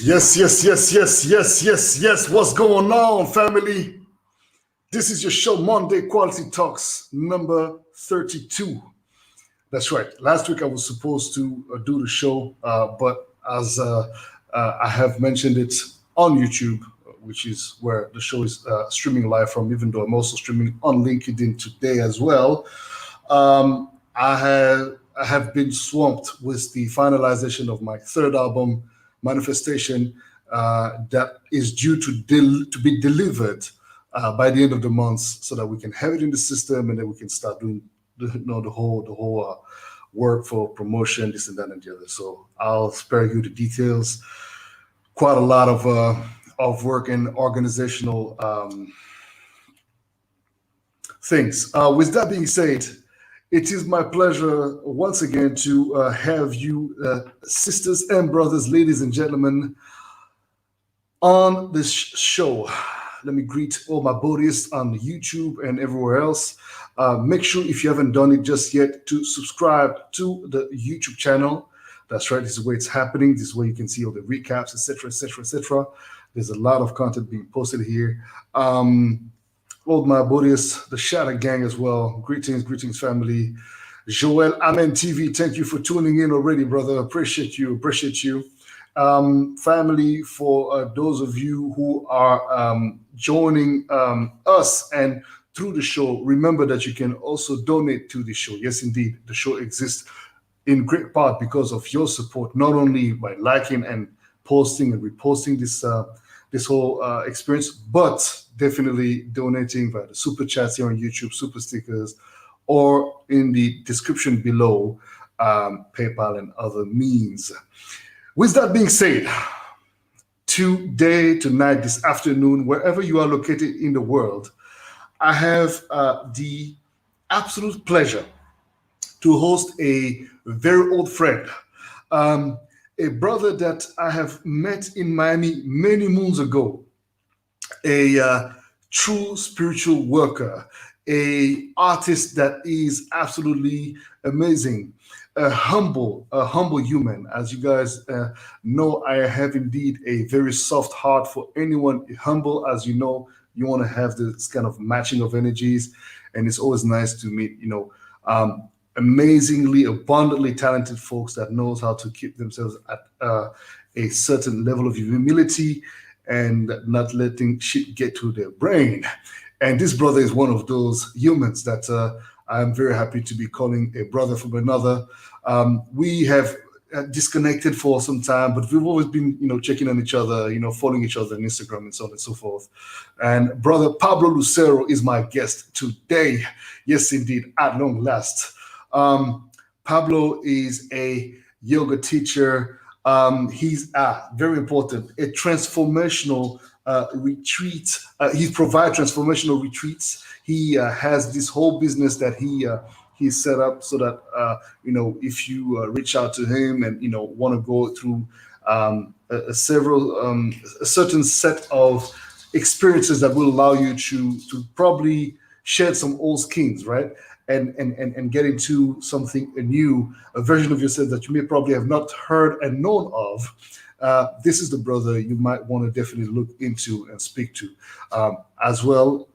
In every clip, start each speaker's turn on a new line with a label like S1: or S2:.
S1: Yes. What's going on, family? This is your show, Monday Quality Talks, number 32. That's right. Last week I was supposed to do the show, but as I have mentioned it on YouTube, which is where the show is streaming live from, even though I'm also streaming on LinkedIn today as well. I have been swamped with the finalization of my third album, Manifestation, that is due to be delivered by the end of the month, so that we can have it in the system and then we can start doing the whole work for promotion, this and that and the other. So I'll spare you the details. Quite a lot of work and organizational things. With that being said, it is my pleasure once again to have you, sisters and brothers, ladies and gentlemen, on this show. Let me greet all my Boddhists on YouTube and everywhere else. Make sure, if you haven't done it just yet, to subscribe to the YouTube channel. That's right. This is where it's happening. This is where you can see all the recaps, etc. There's a lot of content being posted here. All my Buddhists, the Shadow Gang as well. Greetings, family. Joel Amen TV, thank you for tuning in already, brother. Appreciate you. Family, for those of you who are joining us and through the show, remember that you can also donate to the show. Yes, indeed, the show exists in great part because of your support, not only by liking and posting and reposting this whole experience, but definitely donating via the super chats here on YouTube, super stickers, or in the description below, PayPal and other means. With that being said, today, tonight, this afternoon, wherever you are located in the world, I have the absolute pleasure to host a very old friend, a brother that I have met in Miami many moons ago, a true spiritual worker, a artist that is absolutely amazing, a humble human. As you guys know, I have indeed a very soft heart for anyone humble. As you know, you want to have this kind of matching of energies, and it's always nice to meet, amazingly, abundantly talented folks that knows how to keep themselves at a certain level of humility and not letting shit get to their brain. And this brother is one of those humans that I'm very happy to be calling a brother from another. We have disconnected for some time, but we've always been, checking on each other, following each other on Instagram and so on and so forth. And brother Pablo Lucero is my guest today. Yes, indeed, at long last. Pablo is a yoga teacher. He's very important, a transformational retreat. He provides transformational retreats. He has this whole business that he set up so that if you reach out to him and want to go through a certain set of experiences that will allow you to probably shed some old skins, right? And get into something new, a version of yourself that you may probably have not heard and known of. This is the brother you might want to definitely look into and speak to. As well,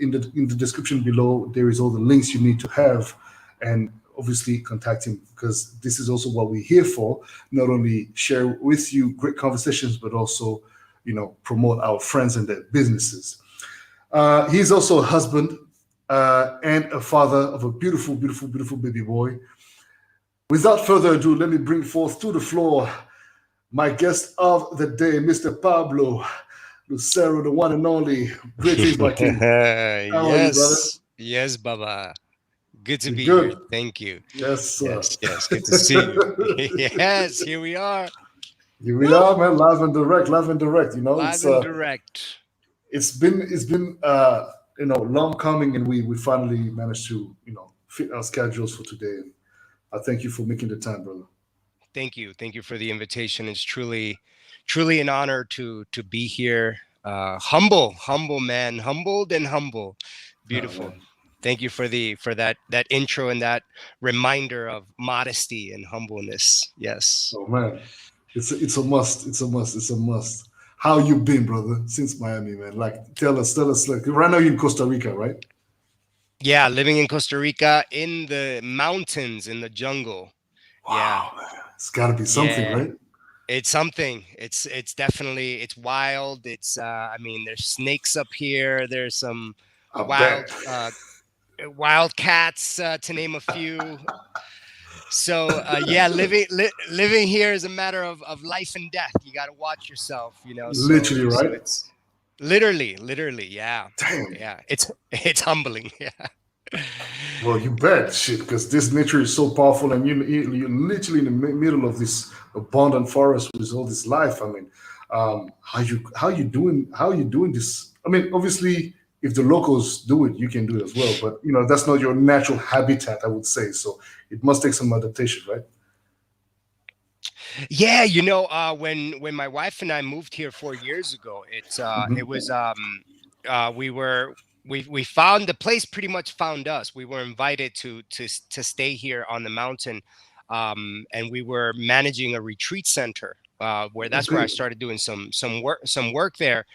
S1: in the description below, there is all the links you need to have, and obviously contact him, because this is also what we're here for. Not only share with you great conversations, but also, promote our friends and their businesses. He's also a husband, and a father of a beautiful baby boy. Without further ado, let me bring forth to the floor my guest of the day, Mr. Pablo Lucero, the one and only. Greetings, my king. How are you, brother?
S2: Yes, Baba. Good to be
S1: Good.
S2: here. Thank you.
S1: Yes, sir.
S2: Yes. Good to see you. Yes, here we are.
S1: Here we are, man. Live and direct.
S2: Live and direct.
S1: It's been long coming, and we finally managed to fit our schedules for today. I thank you for making the time, brother.
S2: Thank you for the invitation. It's truly an honor to be here. Humble man, humbled and humble.
S1: Oh,
S2: Beautiful.
S1: man.
S2: Thank you for that intro and that reminder of modesty and humbleness. Yes.
S1: Oh, man. It's a must. It's a must. It's a must. How you been, brother, since Miami, man? Like, tell us. Like, right now you're in Costa Rica, right?
S2: Yeah, living in Costa Rica in the mountains in the jungle. Yeah.
S1: Wow, man. It's got to be something,
S2: Yeah.
S1: right?
S2: It's something. It's definitely it's wild. It's I mean there's snakes up here. There's some
S1: I
S2: wild
S1: bet.
S2: wild cats to name a few. So yeah, living here is a matter of life and death. You got to watch yourself, you know.
S1: Literally,
S2: So
S1: right?
S2: it's literally, yeah,
S1: Damn.
S2: yeah. It's humbling. Yeah.
S1: Well, you bet, shit, because this nature is so powerful, and you're literally in the middle of this abundant forest with all this life. I mean, how you doing this? I mean, obviously, if the locals do it, you can do it as well. But that's not your natural habitat, I would say. So it must take some adaptation, right?
S2: Yeah, when my wife and I moved here 4 years ago, it
S1: Hmm.
S2: was we were we found the place pretty much found us. We were invited to stay here on the mountain, and we were managing a retreat center where that's where I
S1: Okay.
S2: started doing some work there,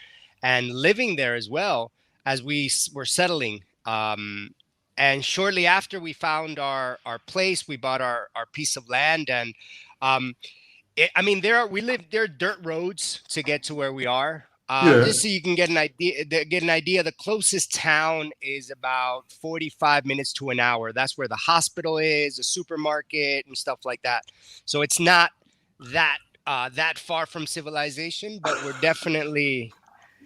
S2: and living there as well as were settling. And shortly after we found our place, we bought our piece of land and. Um, I mean, there are dirt roads to get to where we are.
S1: Yeah.
S2: Just so you can get an idea, the closest town is about 45 minutes to an hour. That's where the hospital is, a supermarket, and stuff like that. So it's not that that far from civilization, but we're definitely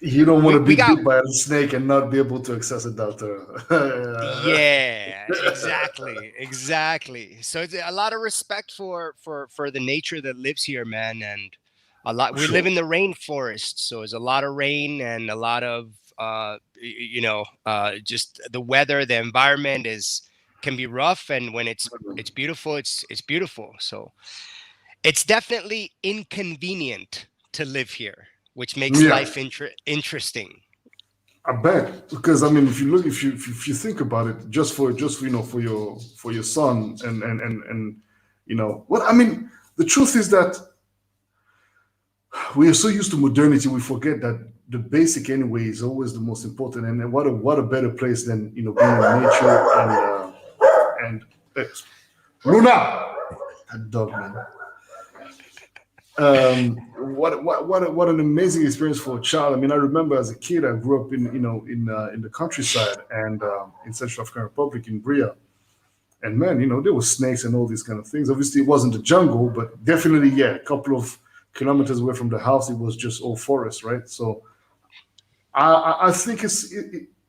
S1: You don't want to
S2: we
S1: be
S2: got
S1: bit by a snake and not be able to access it, doctor.
S2: yeah, exactly. So it's a lot of respect for the nature that lives here, man, and a lot.
S1: For
S2: We live
S1: sure.
S2: in the rainforest, so it's a lot of rain and a lot of just the weather, the environment is can be rough, and when it's beautiful, it's beautiful. So it's definitely inconvenient to live here, which makes
S1: Yeah.
S2: life interesting.
S1: I bet, because I mean, if you look, if you think about it, just for, for your son and what I mean, the truth is that we are so used to modernity, we forget that the basic anyway is always the most important. And then what a better place than being in nature and Luna, that dog, man. What an amazing experience for a child. I mean, I remember as a kid, I grew up in the countryside and in Central African Republic in Bria, and man, there were snakes and all these kind of things. Obviously, it wasn't a jungle, but definitely, yeah, a couple of kilometers away from the house, it was just all forest, right? So I think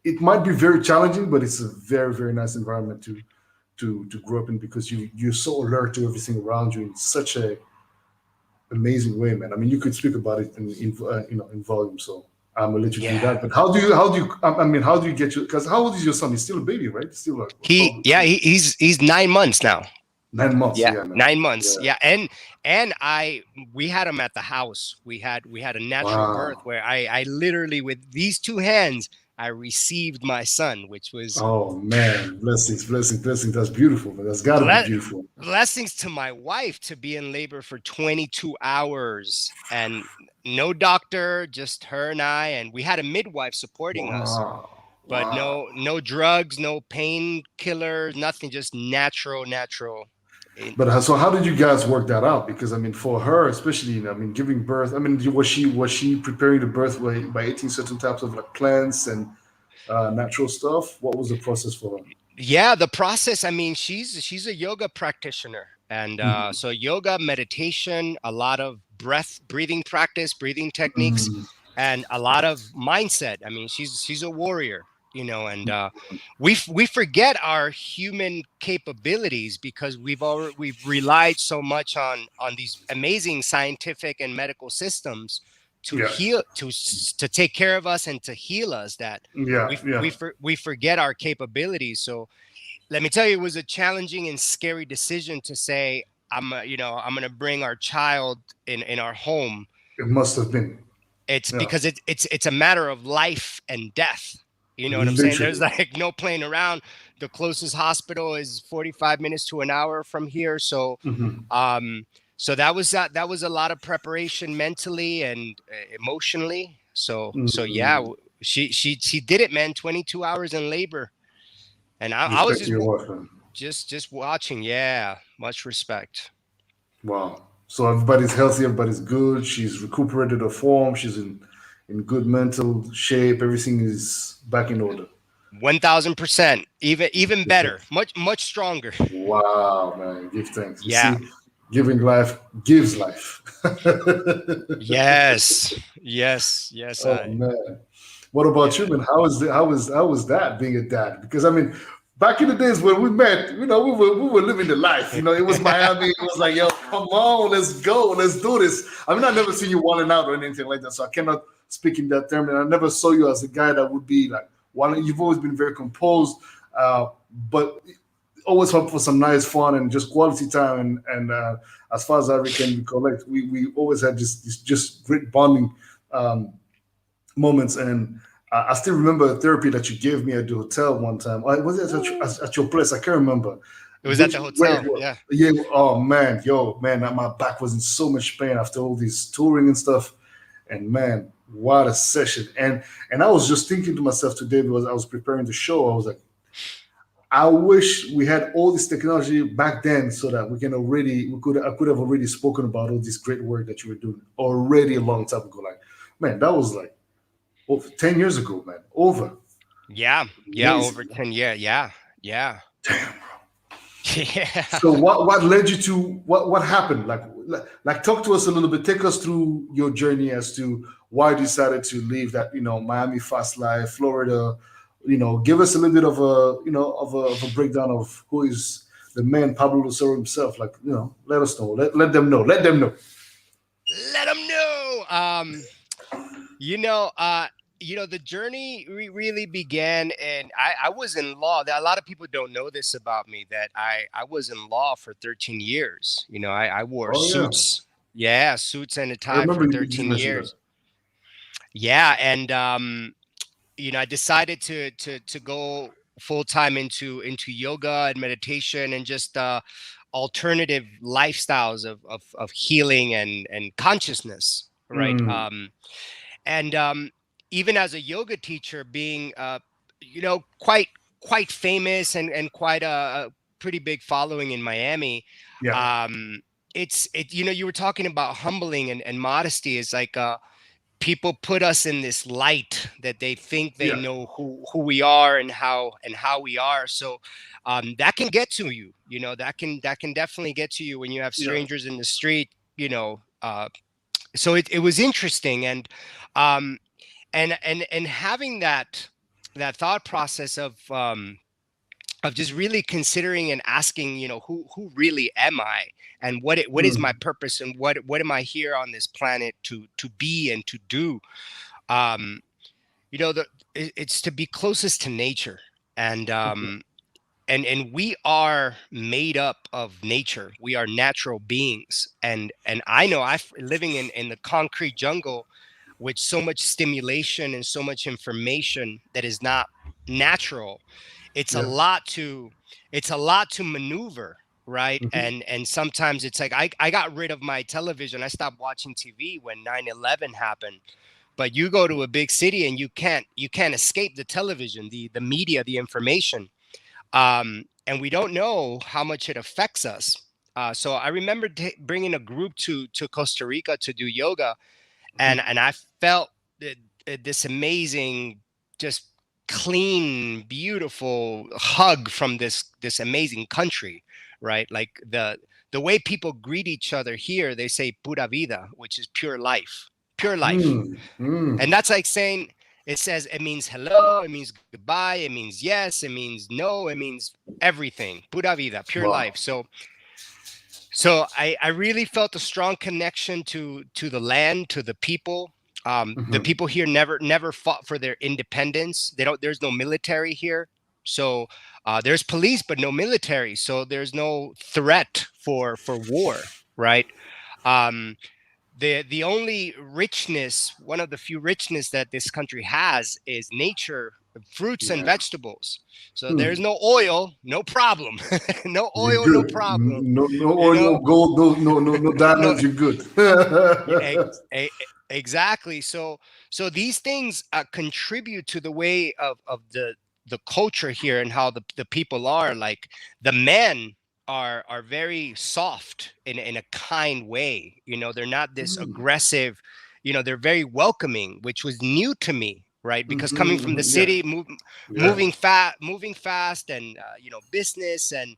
S1: it might be very challenging, but it's a very very nice environment to grow up in because you're so alert to everything around you in such a amazing way, man. I mean, you could speak about it in volume. So I'm gonna let you do
S2: Yeah.
S1: that. But how do you? I mean, how do you get you? Because how old is your son? He's still a baby, right? He's still like probably
S2: He's 9 months now.
S1: 9 months.
S2: Yeah,
S1: Yeah, man.
S2: 9 months.
S1: Yeah.
S2: Yeah, and we had him at the house. We had a natural birth
S1: Wow.
S2: where I literally with these two hands I received my son, which was
S1: Oh man, blessings, blessings, blessings. That's beautiful, man. That's got to be
S2: ble-
S1: beautiful.
S2: blessings to my wife to be in labor for 22 hours and no doctor, just her and I, and we had a midwife supporting us,
S1: Wow,
S2: but
S1: wow.
S2: no drugs, no painkillers, nothing, just natural.
S1: But so how did you guys work that out? Because I mean, for her, especially, I mean, giving birth. I mean, was she preparing the birth by eating certain types of like plants and natural stuff? What was the process for her?
S2: Yeah, the process. I mean, she's a yoga practitioner, and
S1: Mhm.
S2: so yoga, meditation, a lot of breathing practice, breathing techniques,
S1: Mm,
S2: and a lot of mindset. I mean, she's a warrior, and we forget our human capabilities because we've relied so much on these amazing scientific and medical systems to
S1: yeah,
S2: heal to take care of us and to heal us that
S1: yeah, yeah.
S2: we forget our capabilities. So let me tell you, it was a challenging and scary decision to say, I'm going to bring our child in our home.
S1: It must have been.
S2: It's
S1: Yeah.
S2: because it's a matter of life and death. You know what I'm saying? There's
S1: Literally.
S2: like no playing around. The closest hospital is 45 minutes to an hour from here. So,
S1: Hmm.
S2: um, so that was a lot of preparation mentally and emotionally. So yeah,
S1: Mm.
S2: she did it, man. 22 hours in labor, and I was
S1: Respect to your wife, man.
S2: just watching. Yeah, much respect.
S1: Wow. So everybody's healthy, everybody's good. She's recuperated her form. She's in good mental shape. Everything is back in order.
S2: 1000%, even
S1: Give
S2: better,
S1: thanks.
S2: much stronger.
S1: Wow, man. Give thanks. You
S2: Yeah.
S1: see, giving life gives life.
S2: Yes. Yes. Yes.
S1: Oh man. What about you,
S2: Yeah.
S1: man? How was that being a dad? Because I mean, back in the days when we met, we were living the life. It was Miami. It was like, yo, come on, let's go, let's do this. I mean, I never seen you wilding out or anything like that, so I cannot speak in that term. And I never saw you as a guy that would be like one. You've always been very composed, but always hope for some nice fun and just quality time. And as far as I can recollect, we always had this just great bonding. Um, Moments. And I still remember a therapy that you gave me at the hotel one time. Was it
S2: Ooh.
S1: at your place? I can't remember
S2: It was at the
S1: where it
S2: hotel.
S1: was.
S2: Yeah.
S1: Yeah. Oh man, yo, man, my back was in so much pain after all this touring and stuff. And man, what a session! And I was just thinking to myself today because I was preparing the show. I was like, I wish we had all this technology back then so that I could have already spoken about all this great work that you were doing already a long time ago. Like, man, that was like over 10 years ago, man. Over.
S2: Yeah. Yeah. Over
S1: Amazing.
S2: 10 years. Yeah. Yeah.
S1: Damn.
S2: Yeah.
S1: So what led you to what happened? Like talk to us a little bit. Take us through your journey as to why you decided to leave that, Miami fast life, Florida. Give us a little bit of a breakdown of who is the man Pablo Lucero himself. Like, let us know. Let them know. Let them know.
S2: Let them know. You know, uh, the journey really began, and I was in law. A lot of people don't know this about me, that I was in law for 13 years. I wore
S1: Oh yeah.
S2: suits. Yeah, suits and a
S1: I
S2: tie for
S1: remember you just
S2: 13
S1: mentioned that.
S2: years. Yeah, and I decided to go full time into yoga and meditation and just alternative lifestyles of healing and consciousness, right?
S1: Mm,
S2: And Even as a yoga teacher, being quite famous and quite a pretty big following in Miami.
S1: yeah.
S2: um you were talking about humbling and modesty. Is like people put us in this light that they think they
S1: Yeah.
S2: know who we are and how we are. So that can get to you. That can definitely get to you when you have
S1: Yeah.
S2: strangers in the street. So it was interesting. Um and having that thought process of just really considering and asking, who really am I, and what is my
S1: Mm,
S2: purpose, and what am I here on this planet to be and to do. um it's to be closest to nature. and
S1: okay.
S2: um and we are made up of nature. We are natural beings. And I know, I living in the concrete jungle with so much stimulation and so much information that is not natural. it's a
S1: Yeah.
S2: lot to it's a lot to maneuver, right?
S1: Hmm.
S2: And sometimes it's like I got rid of my television. I stopped watching TV when 9/11 happened. But you go to a big city and you can't escape the television, the media, the information. And we don't know how much it affects us. So I remember bringing a group to Costa Rica to do yoga, and I felt this amazing, just clean, beautiful hug from this amazing country, right? Like the way people greet each other here, they say "pura vida," which is pure life, pure life.
S1: Mm, mm.
S2: And that's like saying, it means hello, it means goodbye, it means yes, it means no, it means everything. Pura vida, pure life.
S1: Wow.
S2: So I really felt a strong connection to the land, to the people. The
S1: Hmm.
S2: people here never fought for their independence. They don't. There's no military here. So There's police, but no military, so there's no threat for war, right? Um, the only richness, one of the few richness that this country has, is nature, fruits and
S1: Yeah.
S2: vegetables. So
S1: Hmm.
S2: there's no oil, no problem. No
S1: You're
S2: oil, no
S1: good.
S2: problem.
S1: No
S2: You
S1: oil,
S2: know,
S1: no gold, no
S2: no,
S1: diamonds. You're good.
S2: exactly. So these things contribute to the way of the culture here and how the people are. Like the men are very soft in a kind way. You know, they're not this
S1: Hmm.
S2: aggressive. You know, they're very welcoming, which was new to me, right? Because coming from the
S1: Yeah.
S2: city,
S1: Yeah.
S2: moving fast, and business and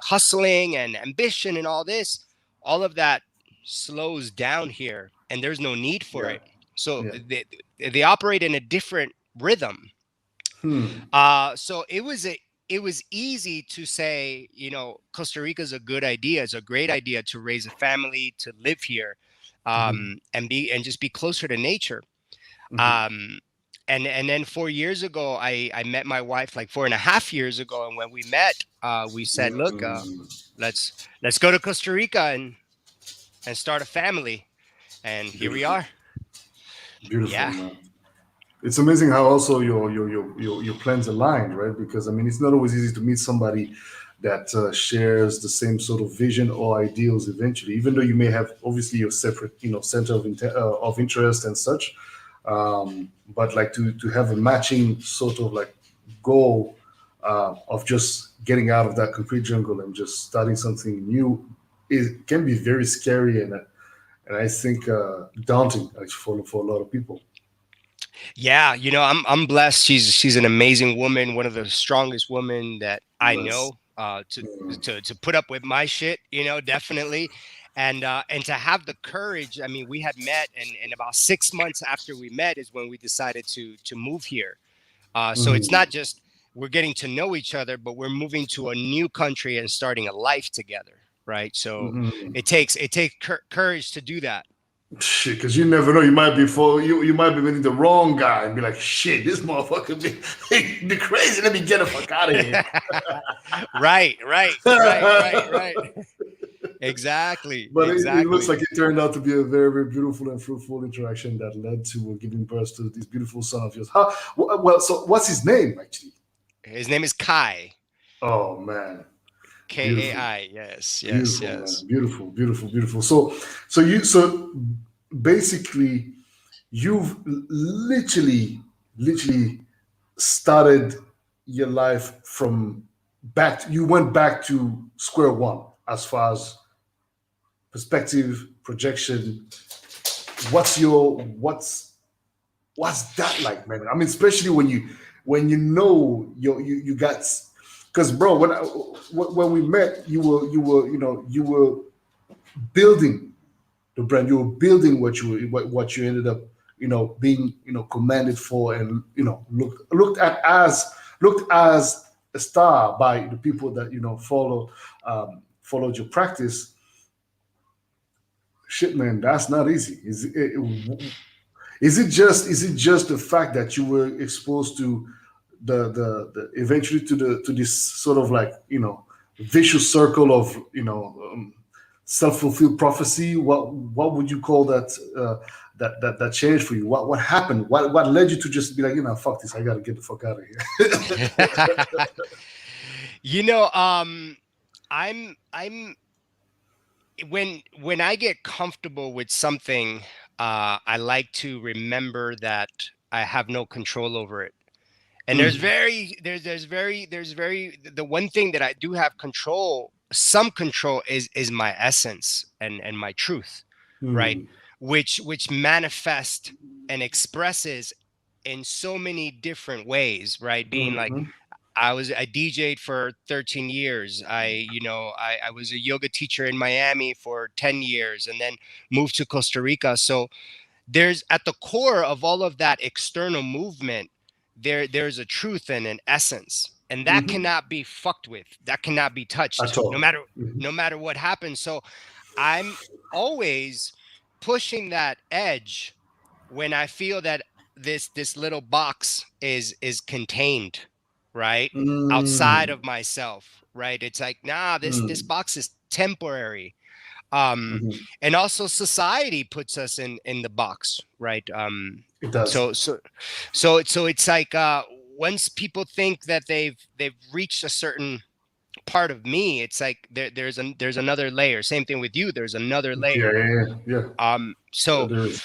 S2: hustling and ambition and all this, all of that slows down here, and there's no need for
S1: Yeah.
S2: it. So
S1: Yeah.
S2: they operate in a different rhythm.
S1: Hmm.
S2: So it was easy to say, Costa Rica is a good idea. It's a great idea to raise a family, to live here,
S1: Hmm.
S2: and just be closer to nature.
S1: Hmm.
S2: Um, and then 4 years ago, I met my wife, like 4.5 years ago, and when we met, we said, look, let's let's go to Costa Rica and start a family, and here we
S1: Beautiful.
S2: are.
S1: Beautiful,
S2: Yeah.
S1: man. It's amazing how also your plans aligned, right? Because I mean, it's not always easy to meet somebody that shares the same sort of vision or ideals eventually, even though you may have obviously your separate, center of interest and such. But like to have a matching sort of like goal of just getting out of that concrete jungle and just starting something new, it can be very scary and I think daunting actually for a lot of people.
S2: Yeah, I'm blessed. She's an amazing woman, one of the strongest women that I
S1: That's
S2: know. To put up with my shit, definitely, and to have the courage. I mean, we had met, and about 6 months after we met is when we decided to move here. So it's
S1: mm,
S2: not just we're getting to know each other, but we're moving to a new country and starting a life together, right? So
S1: mm,
S2: it takes courage to do that.
S1: shit, because you never know. You might be you might be meeting the wrong guy and be like, shit, this motherfucker be crazy. Let me get the fuck out of here.
S2: Right. Exactly,
S1: But it looks
S2: exactly.
S1: like it turned out to be a very, very beautiful and fruitful interaction that led to giving birth to this beautiful son of yours. Well, so what's his name actually?
S2: His name is Kai.
S1: Oh man, beautiful.
S2: Kai. Yes, yes,
S1: Beautiful, man.
S2: yes.
S1: Beautiful, beautiful, beautiful. So basically, you've literally started your life from back. You went back to square one as far as perspective, projection. What's that like, man? I mean, especially when you know you got because bro, when we met, you were building the brand. You were building what you ended up being commanded for, and looked as a star by the people that followed your practice. Shit, man, that's not easy. Is it just the fact that you were exposed to the eventually to this sort of like vicious circle of self-fulfilled prophecy? What would you call that that changed for you? What happened? What led you to just be like, fuck this, I gotta get the fuck out of here?
S2: you know, um, I'm when I get comfortable with something, I like to remember that I have no control over it. And
S1: Mm,
S2: there's very the one thing that I do have control, some control, is my essence and my truth, right?
S1: mm,
S2: Which manifest and expresses in so many different ways, right? Being like,
S1: mhm,
S2: I DJ'd for 13 years. I was a yoga teacher in Miami for 10 years, and then moved to Costa Rica. So there's, at the core of all of that external movement, there's a truth and an essence, and that
S1: mhm.
S2: cannot be fucked with, that cannot be
S1: At
S2: touched, no
S1: all.
S2: matter
S1: Mhm.
S2: no matter what happens. So I'm always pushing that edge when I feel that this little box is contained, right? Outside
S1: Mm,
S2: of myself, right? It's like, nah, this
S1: mm,
S2: box is temporary. um
S1: mhm.
S2: and also society puts us in the box, right?
S1: It does.
S2: So so so it's like, once people think that they've reached a certain part of me, it's like there's another layer. Same thing with you, there's another
S1: Yeah,
S2: layer.
S1: yeah, yeah, yeah.
S2: So
S1: There is.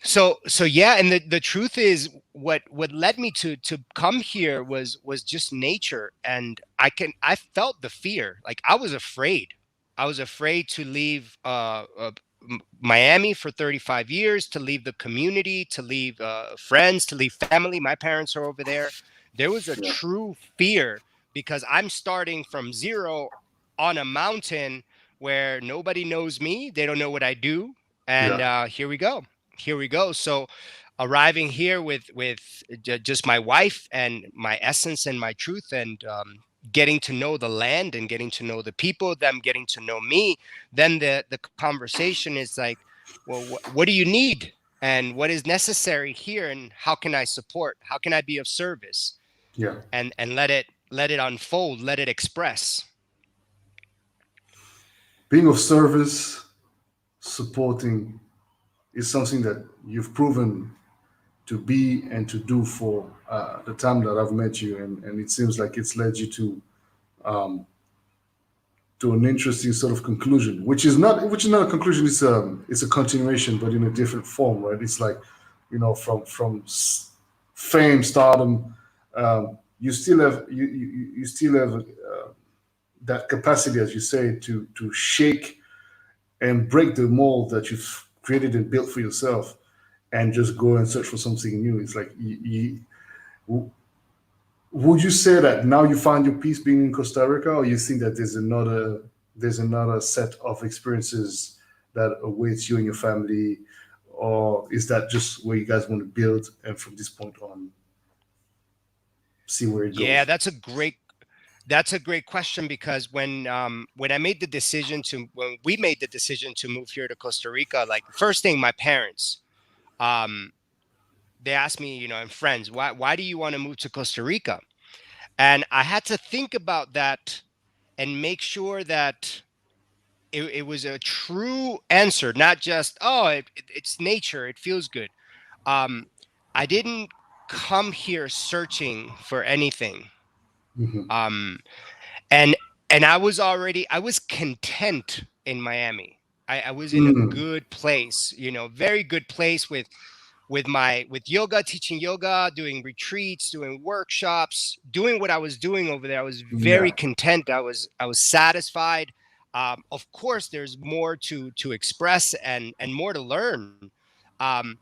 S2: so yeah, and the truth is, what led me to come here was just nature. And I felt the fear. Like, I was afraid to leave Miami for 35 years, to leave the community, to leave friends, to leave family. My parents are over there. There was a
S1: Yeah,
S2: true fear, because I'm starting from zero on a mountain where nobody knows me, they don't know what I do. And
S1: yeah,
S2: here we go. So arriving here with just my wife and my essence and my truth, and getting to know the land and getting to know the people, them getting to know me, then the conversation is like, well, what do you need, and what is necessary here, and how can I support, how can I be of service,
S1: yeah.
S2: and let it unfold, let it express.
S1: Being of service, supporting is something that you've proven to be and to do for the time that I've met you, and it seems like it's led you to an interesting sort of conclusion, which is not a conclusion. It's a continuation, but in a different form, right? It's like, from fame, stardom, you still have that capacity, as you say, to shake and break the mold that you've created and built for yourself, and just go and search for something new. It's like, would you say that now you find your peace being in Costa Rica, or you think that there's another set of experiences that awaits you and your family, or is that just where you guys want to build, and from this point on, see where it
S2: Yeah,
S1: goes?
S2: that's a great question, because when I made the decision to when we made the decision to move here to Costa Rica, like, first thing, my parents, um they asked me, and friends, why do you want to move to Costa Rica? And I had to think about that and make sure that it was a true answer, not just, oh, it's nature, it feels good. um I didn't come here searching for anything.
S1: Hmm.
S2: um and I was content in Miami. I was in a
S1: Mm,
S2: good place, very good place, with yoga, teaching yoga, doing retreats, doing workshops, doing what I was doing over there. I was very
S1: yeah.
S2: content. I was satisfied. Of course, there's more to express and more to learn. Um,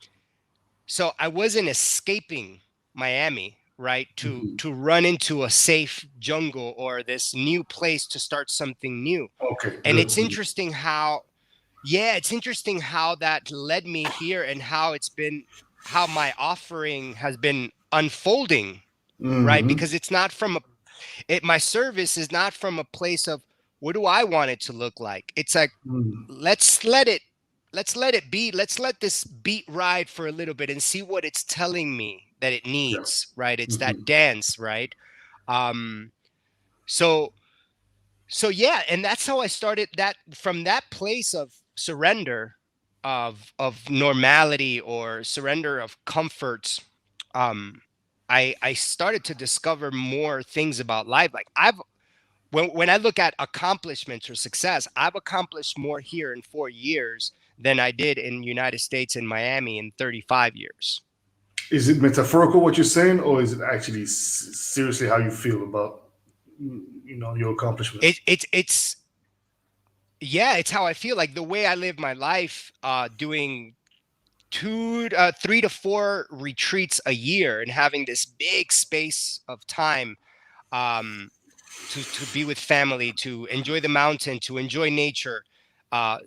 S2: so I wasn't escaping Miami, right? To
S1: Hmm.
S2: to run into a safe jungle or this new place to start something new.
S1: Okay.
S2: And
S1: Good.
S2: it's interesting how, yeah, it's interesting how that led me here, and how my offering has been unfolding, right?
S1: Hmm.
S2: Because it's not from my service is not from a place of, what do I want it to look like? It's like,
S1: Mm,
S2: let's let it let's let it be. Let's let this beat ride for a little bit and see what it's telling me that it
S1: yeah.
S2: needs, right? It's
S1: Hmm.
S2: that dance, right? Um so so yeah, and that's how I started, that from that place of surrender, of normality, or surrender of comfort. um I started to discover more things about life. Like, when I look at accomplishments or success, I've accomplished more here in 4 years than I did in United States and Miami in 35 years.
S1: Is it metaphorical what you're saying, or is it actually seriously how you feel about your
S2: it,
S1: accomplishments?
S2: it's Yeah, it's how I feel. Like, the way I live my life, doing 3 to 4 retreats a year, and having this big space of time, um, to be with family, to enjoy the mountain, to enjoy nature, uh,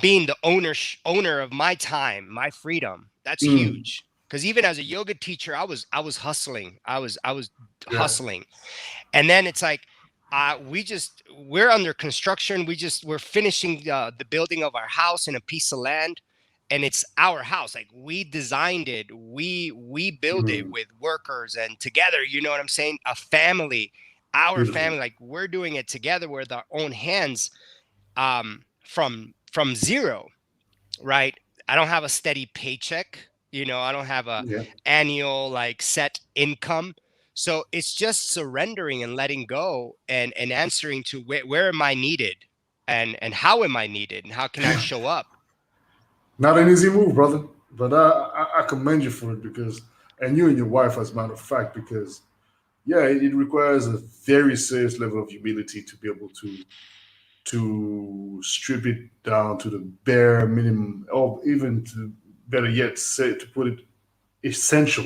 S2: being the owner of my time, my freedom. That's
S1: Mm,
S2: huge. Because even as a yoga teacher, I was hustling. I was
S1: yeah.
S2: hustling. And then it's like, we're under construction. We're finishing the building of our house in a piece of land. and it's our house. Like we designed it, we build it
S1: Mm,
S2: with workers and together. You know what I'm saying? A family, our
S1: beautiful.
S2: family. Like we're doing it together with our own hands, from zero, right? I don't have a steady paycheck. I don't have a
S1: Yeah.
S2: annual like set income. So it's just surrendering and letting go, and answering to where am I needed, and how am I needed, and how can I show up?
S1: Not an easy move, brother. But I commend you for it because, and you and your wife, as a matter of fact, because yeah, it requires a very serious level of humility to be able to strip it down to the bare minimum, or even to better yet, say to put it essential.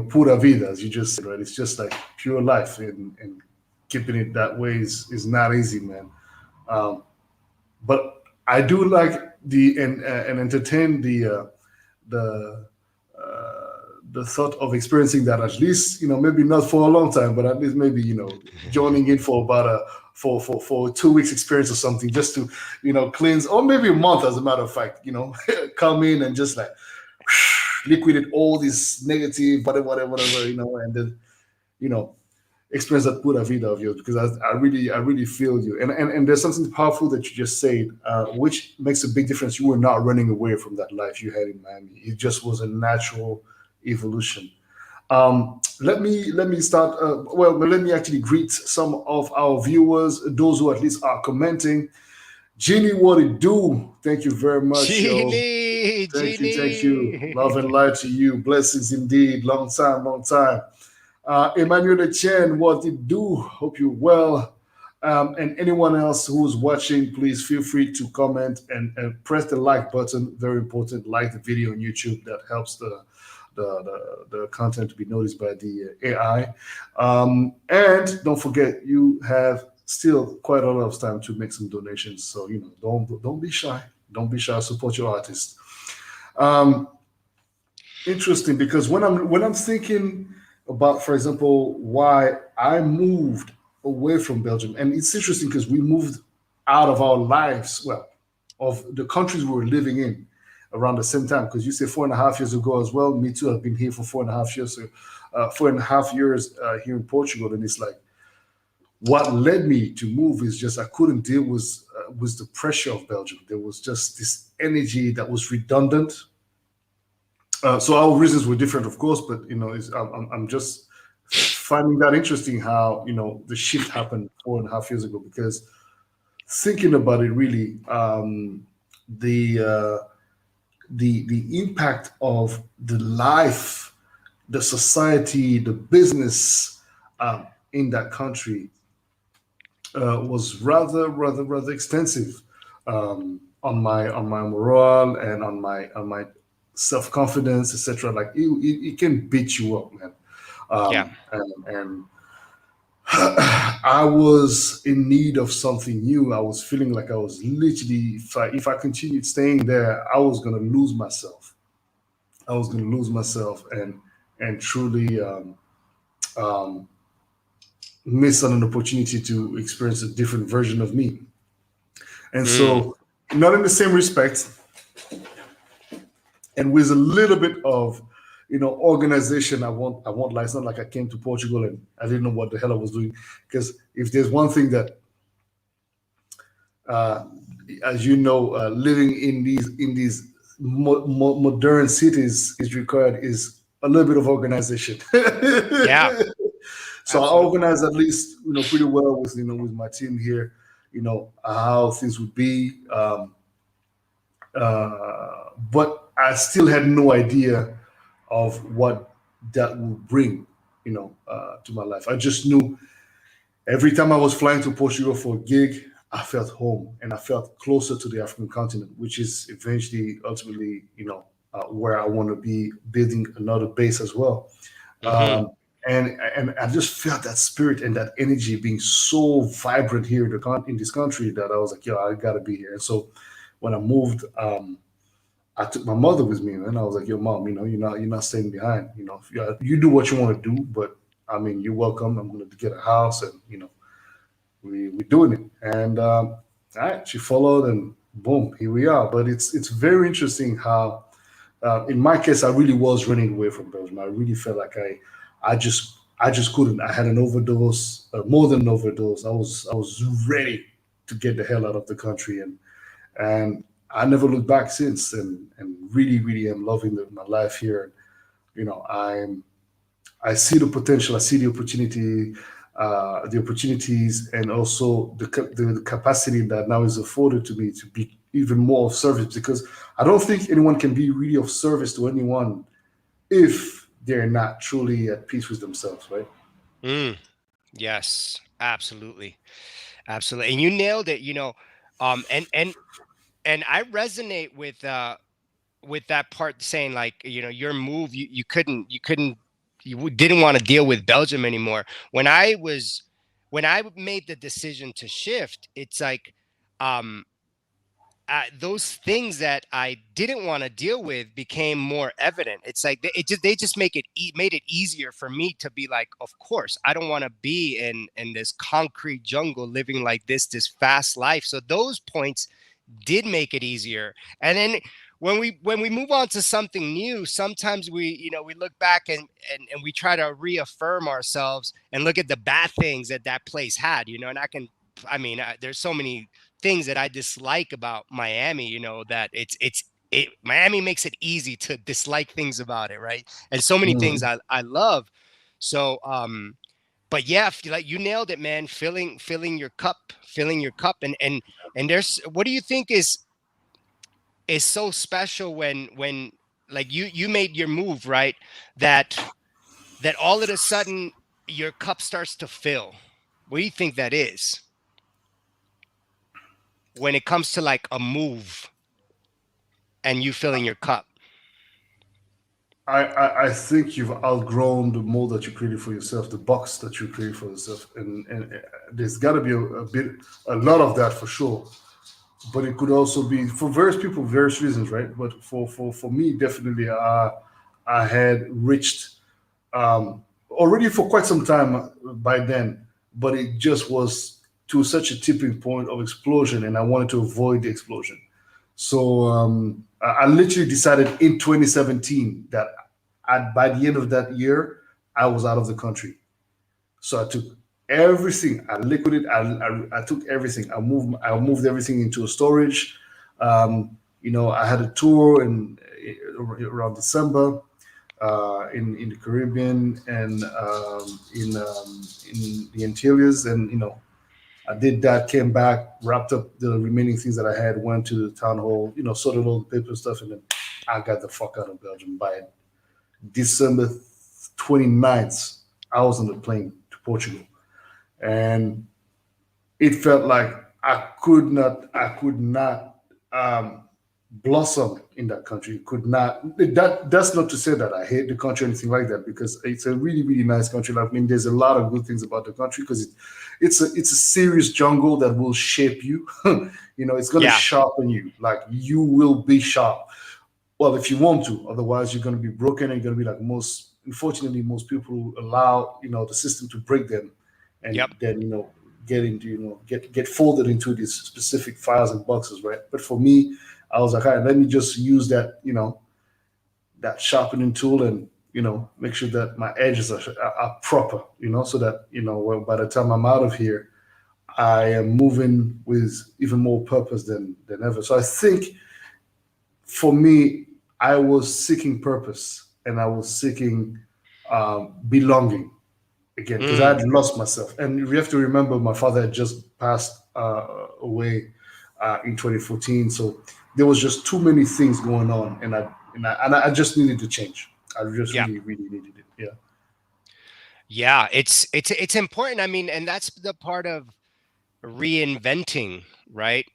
S1: Pura vida, as you just said, right? It's just like pure life, and keeping it that way is not easy, man. Um, but I do like and entertain the the thought of experiencing that, at least, maybe not for a long time, but at least maybe, joining in for about a for 2 weeks experience or something, just to cleanse, or maybe a month, as a matter of fact, come in and just like liquidate all this negative whatever, and then you know experience that pura vida of yours, because I really feel you, and there's something powerful that you just said, which makes a big difference. You were not running away from that life you had in Miami. It just was a natural evolution. Let me start. Let me actually greet some of our viewers, those who at least are commenting. Jeannie, what it do? Thank you very much, yo.
S2: Genie,
S1: Thank you. Love and
S2: Genie.
S1: light to you. Blessings indeed. Long time, long time. Emmanuel Chen, what it do? Hope you're well. And anyone else who's watching, please feel free to comment and press the like button. Very important. Like the video on YouTube. That helps the content to be noticed by the AI. And don't forget, you have still quite a lot of time to make some donations. So don't be shy. Don't be shy. Support your artist. Um, Interesting, because when I'm thinking about, for example, why I moved away from Belgium, and it's interesting because we moved out of our lives, well, of the countries we were living in around the same time. Because you say 4.5 years ago as well. Me too. I've been here for 4.5 years. So 4.5 years here in Portugal, and it's like what led me to move is just I couldn't deal with the pressure of Belgium. There was just this energy that was redundant. So our reasons were different, of course, but I'm just finding that interesting how the shift happened 4.5 years ago, because thinking about it, really, the the impact of the life, the society, the business in that country was rather extensive, on my morale and on my self confidence, etc. Like it can beat you up, man.
S2: Yeah.
S1: And I was in need of something new. I was feeling like I was literally, if I continued staying there, I was gonna lose myself. I was gonna lose myself and truly um, miss on an opportunity to experience a different version of me. And
S2: Mm.
S1: so, not in the same respect, and with a little bit of organization. I won't lie. It's not like I came to Portugal and I didn't know what the hell I was doing. Because if there's one thing that, uh, as you know, living in these modern cities is required, is a little bit of organization.
S2: Yeah.
S1: So I
S2: Absolutely.
S1: organized, at least pretty well with with my team here, how things would be. But I still had no idea of what that would bring, to my life. I just knew every time I was flying to Portugal for a gig, I felt home and I felt closer to the African continent, which is eventually, ultimately, where I want to be building another base as well.
S2: Hmm.
S1: Um, and I just felt that spirit and that energy being so vibrant here in this country, that I was like, yo, I got to be here. And so when I moved, I took my mother with me, and I was like, "Yo, mom, you're not staying behind. If you do what you want to do, but I mean, you're welcome. I'm going to get a house, and we're doing it." And all right, she followed, and boom, here we are. But it's very interesting how, in my case, I really was running away from Belgium. I really felt like I just couldn't. I had an overdose, more than an overdose. I was ready to get the hell out of the country, and I never looked back since, and really really am loving my life here. You know, I see the potential, I see the opportunities, and also the capacity that now is afforded to me to be even more of service. Because I don't think anyone can be really of service to anyone if they're not truly at peace with themselves, right?
S2: Mm, yes, absolutely. Absolutely. And you nailed it, and I resonate with that part saying like, your move, you didn't want to deal with Belgium anymore. When I made the decision to shift, it's like, um those things that I didn't want to deal with became more evident. It's like they just made it easier for me to be like, of course, I don't want to be in this concrete jungle living like this fast life. So those points did make it easier. And then when we move on to something new, sometimes we look back and we try to reaffirm ourselves and look at the bad things that that place had, and there's so many things that I dislike about Miami, that Miami makes it easy to dislike things about it, right? And so many things
S1: Mhm.
S2: I love. So but yeah, like you nailed it, man. Filling your cup, and there's, what do you think is so special when like you made your move, right? That all of a sudden your cup starts to fill. What do you think that is when it comes to like a move and you filling your cup?
S1: I think you've outgrown the mold that you created for yourself, the box that you created for yourself, and there's got to be a lot of that for sure. But it could also be for various people, various reasons, right? But for me, definitely, I had reached, already for quite some time by then, but it just was to such a tipping point of explosion, and I wanted to avoid the explosion. So I literally decided in 2017 that by the end of that year, I was out of the country. So I took everything. I liquidated. I took everything. I moved everything into a storage. I had a tour around December, in the Caribbean and, in the interiors, and I did that. Came back, wrapped up the remaining things that I had, went to the town hall, sorted all the paper stuff, and then I got the fuck out of Belgium by December 29th. I was on the plane to Portugal, and it felt like I could not blossom in that country. Could not. That's not to say that I hate the country or anything like that, because it's a really really nice country. Like, I mean, there's a lot of good things about the country, because it's a serious jungle that will shape you. It's going to
S2: Yeah.
S1: sharpen you. Like, you will be sharp. Well, if you want to. Otherwise, you're going to be broken, and you're going to be like most. Unfortunately, most people allow the system to break them, and
S2: Yep.
S1: then get into get folded into these specific files and boxes, right? But for me, I was like, all right, let me just use that sharpening tool, and make sure that my edges are proper, so that by the time I'm out of here, I am moving with even more purpose than ever. So I think for me, I was seeking purpose, and I was seeking belonging again, because I
S2: Mm,
S1: had lost myself. And we have to remember, my father had just passed away in 2014. So there was just too many things going on, and I just needed to change. I just
S2: yeah.
S1: really really needed it. Yeah.
S2: Yeah. It's important. I mean, and that's the part of reinventing, right?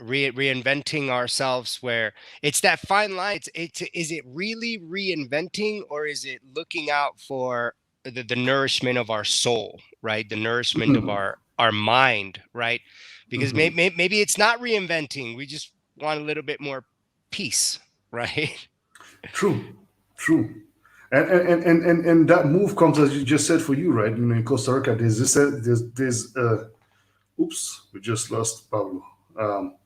S2: Reinventing ourselves, where it's that fine line. It's is it really reinventing, or is it looking out for the nourishment of our soul, right? The nourishment of
S1: Mhm.
S2: our mind, right? Because
S1: Mhm.
S2: maybe it's not reinventing. We just want a little bit more peace, right?
S1: True. True. And that move comes, as you just said, for you, right? In Costa Rica, there's oops, we just lost Pablo. Um,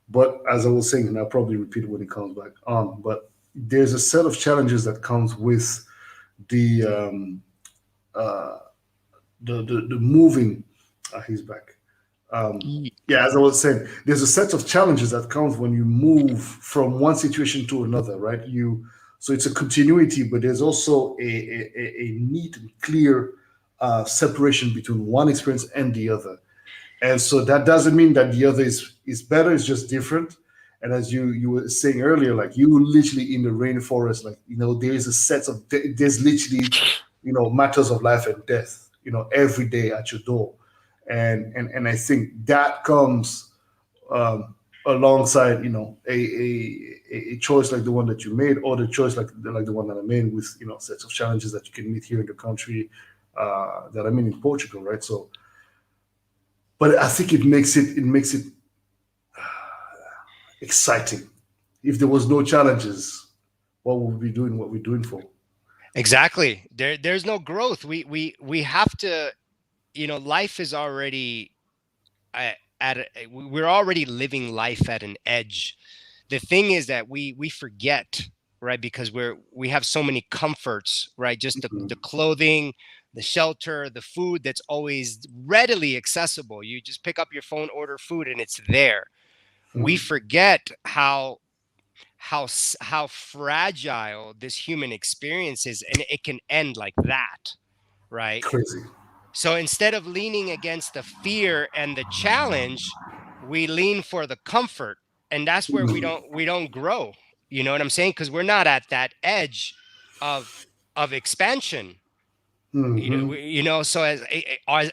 S1: But as I was saying, and I'll probably repeat it when it comes back on, but there's a set of challenges that comes with the uh, the moving. He's back.
S2: Ye-
S1: Yeah, as I was saying, there's a set of challenges that comes when you move from one situation to another, right? So it's a continuity, but there's also a neat and clear separation between one experience and the other. And so that doesn't mean that the other is better, it's just different. And as you were saying earlier, like you literally in the rainforest, like there is a set of there's literally matters of life and death, every day at your door. And I think that comes um alongside a choice like the one that you made, or the choice like the one that I made, with sets of challenges that you can meet here in the country, that I mean in Portugal, right? So but I think it makes it exciting. If there was no challenges, what would we be doing? What we're doing for?
S2: Exactly. There's no growth. We have to, life is already we're already living life at an edge. The thing is that we forget, right? Because we have so many comforts, right? Just the
S1: Mhm.
S2: clothing, the shelter, the food that's always readily accessible. You just pick up your phone, order food, and it's there. We
S1: Mhm.
S2: forget how fragile this human experience is, and it can end like that, right?
S1: Crazy.
S2: So instead of leaning against the fear and the challenge, we lean for the comfort, and that's where we
S1: Mhm.
S2: don't grow. You know what I'm saying? Because we're not at that edge of expansion.
S1: Mhm.
S2: So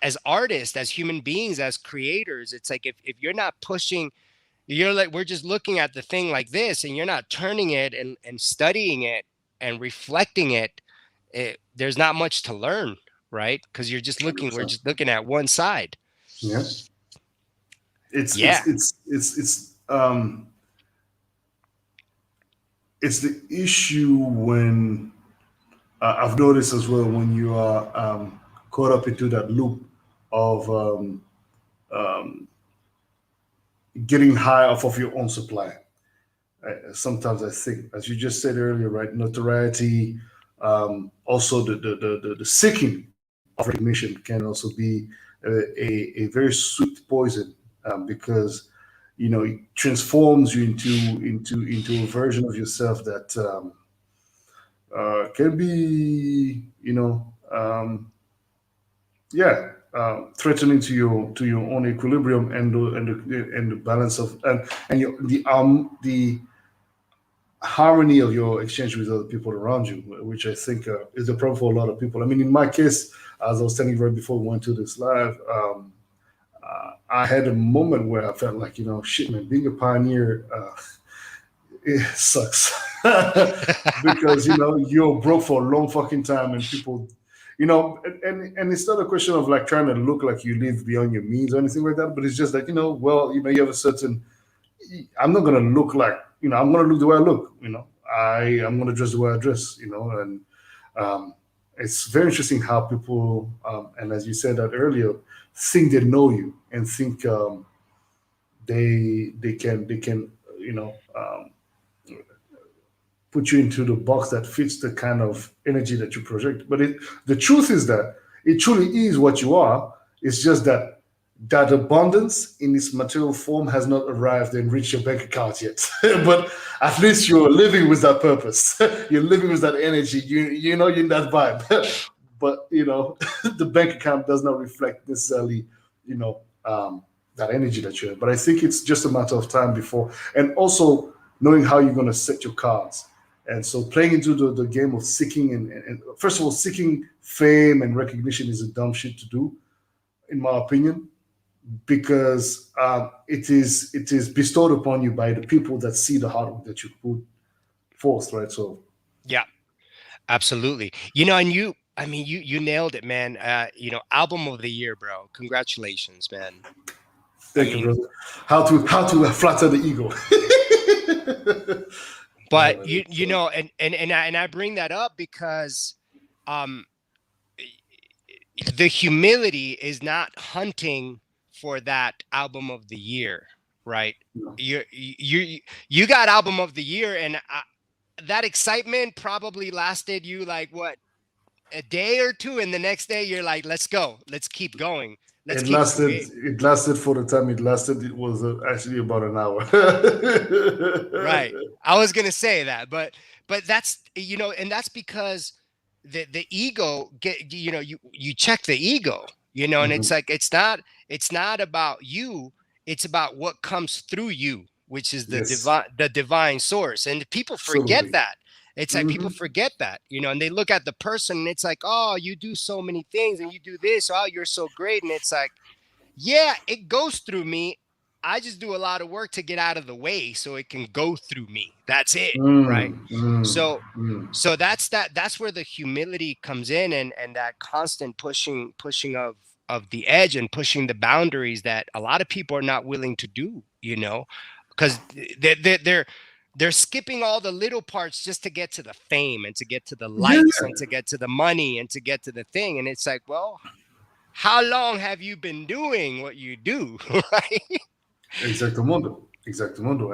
S2: as artists, as human beings, as creators, it's like if you're not pushing, you're like, we're just looking at the thing like this, and you're not turning it and studying it and reflecting there's not much to learn, right? Because we're
S1: 100%.
S2: just looking at one side.
S1: Yeah. It's
S2: Yeah.
S1: it's it's it's it's um it's the issue when I've noticed as well when you are caught up into that loop of um, getting high off of your own supply. Sometimes I think, as you just said earlier, right, notoriety, also the seeking of recognition can also be a very sweet poison, because it transforms you into a version of yourself that can be yeah, threatening to your own equilibrium and the balance of and the harmony of your exchange with other people around you, which I think is a problem for a lot of people. I mean, in my case, as I was telling you right before we went to this live, I had a moment where I felt like, shit, man, being a pioneer, it sucks. Because, you're broke for a long fucking time and people, and it's not a question of like trying to look like you live beyond your means or anything like that, but it's just like, well, you have a certain I'm not gonna look like I'm gonna look the way I look. I'm gonna dress the way I dress. And um, it's very interesting how people, and as you said that earlier, think they know you and think they can put you into the box that fits the kind of energy that you project. But the truth is that it truly is what you are. It's just that abundance in its material form has not arrived and reached your bank account yet. But at least you're living with that purpose. You're living with that energy. You're in that vibe. But the bank account does not reflect necessarily, that energy that you have. But I think it's just a matter of time before, and also knowing how you're going to set your cards. And so playing into the game of seeking and first of all, seeking fame and recognition is a dumb shit to do, in my opinion, because it is bestowed upon you by the people that see the hard work that you put forth, right? So
S2: Yeah, absolutely. And I mean, you nailed it, man. Album of the year, bro. Congratulations, man. I
S1: thank you,
S2: mean,
S1: brother. How to flatter the ego. Yeah,
S2: but
S1: man.
S2: and I bring that up because um the humility is not hunting for that album of the year. right?
S1: Yeah.
S2: You got album of the year, and that excitement probably lasted you like what, a day or two, and the next day you're like, let's go, let's keep going, let's
S1: It
S2: keep
S1: lasted.
S2: creating.
S1: It lasted for the time it lasted. It was actually about an hour.
S2: Right. I was gonna say that, but that's, and that's because the ego get, you check the ego, and
S1: Mhm.
S2: it's like it's not about you, it's about what comes through you, which is
S1: Yes,
S2: the divine source. And people forget
S1: absolutely.
S2: that. It's like people
S1: Hmm.
S2: forget that, and they look at the person and it's like, oh, you do so many things and you do this, oh, you're so great. And it's like, yeah, it goes through me. I just do a lot of work to get out of the way so it can go through me. That's it, right?
S1: Mm, mm,
S2: So
S1: mm.
S2: so that's where the humility comes in, and that constant pushing of the edge and pushing the boundaries that a lot of people are not willing to do, because they're skipping all the little parts just to get to the fame and to get to the likes and
S1: Yeah,
S2: to get to the money and to get to the thing. And it's like, well, how long have you been doing what you do? Right.
S1: exactamundo, exactamundo,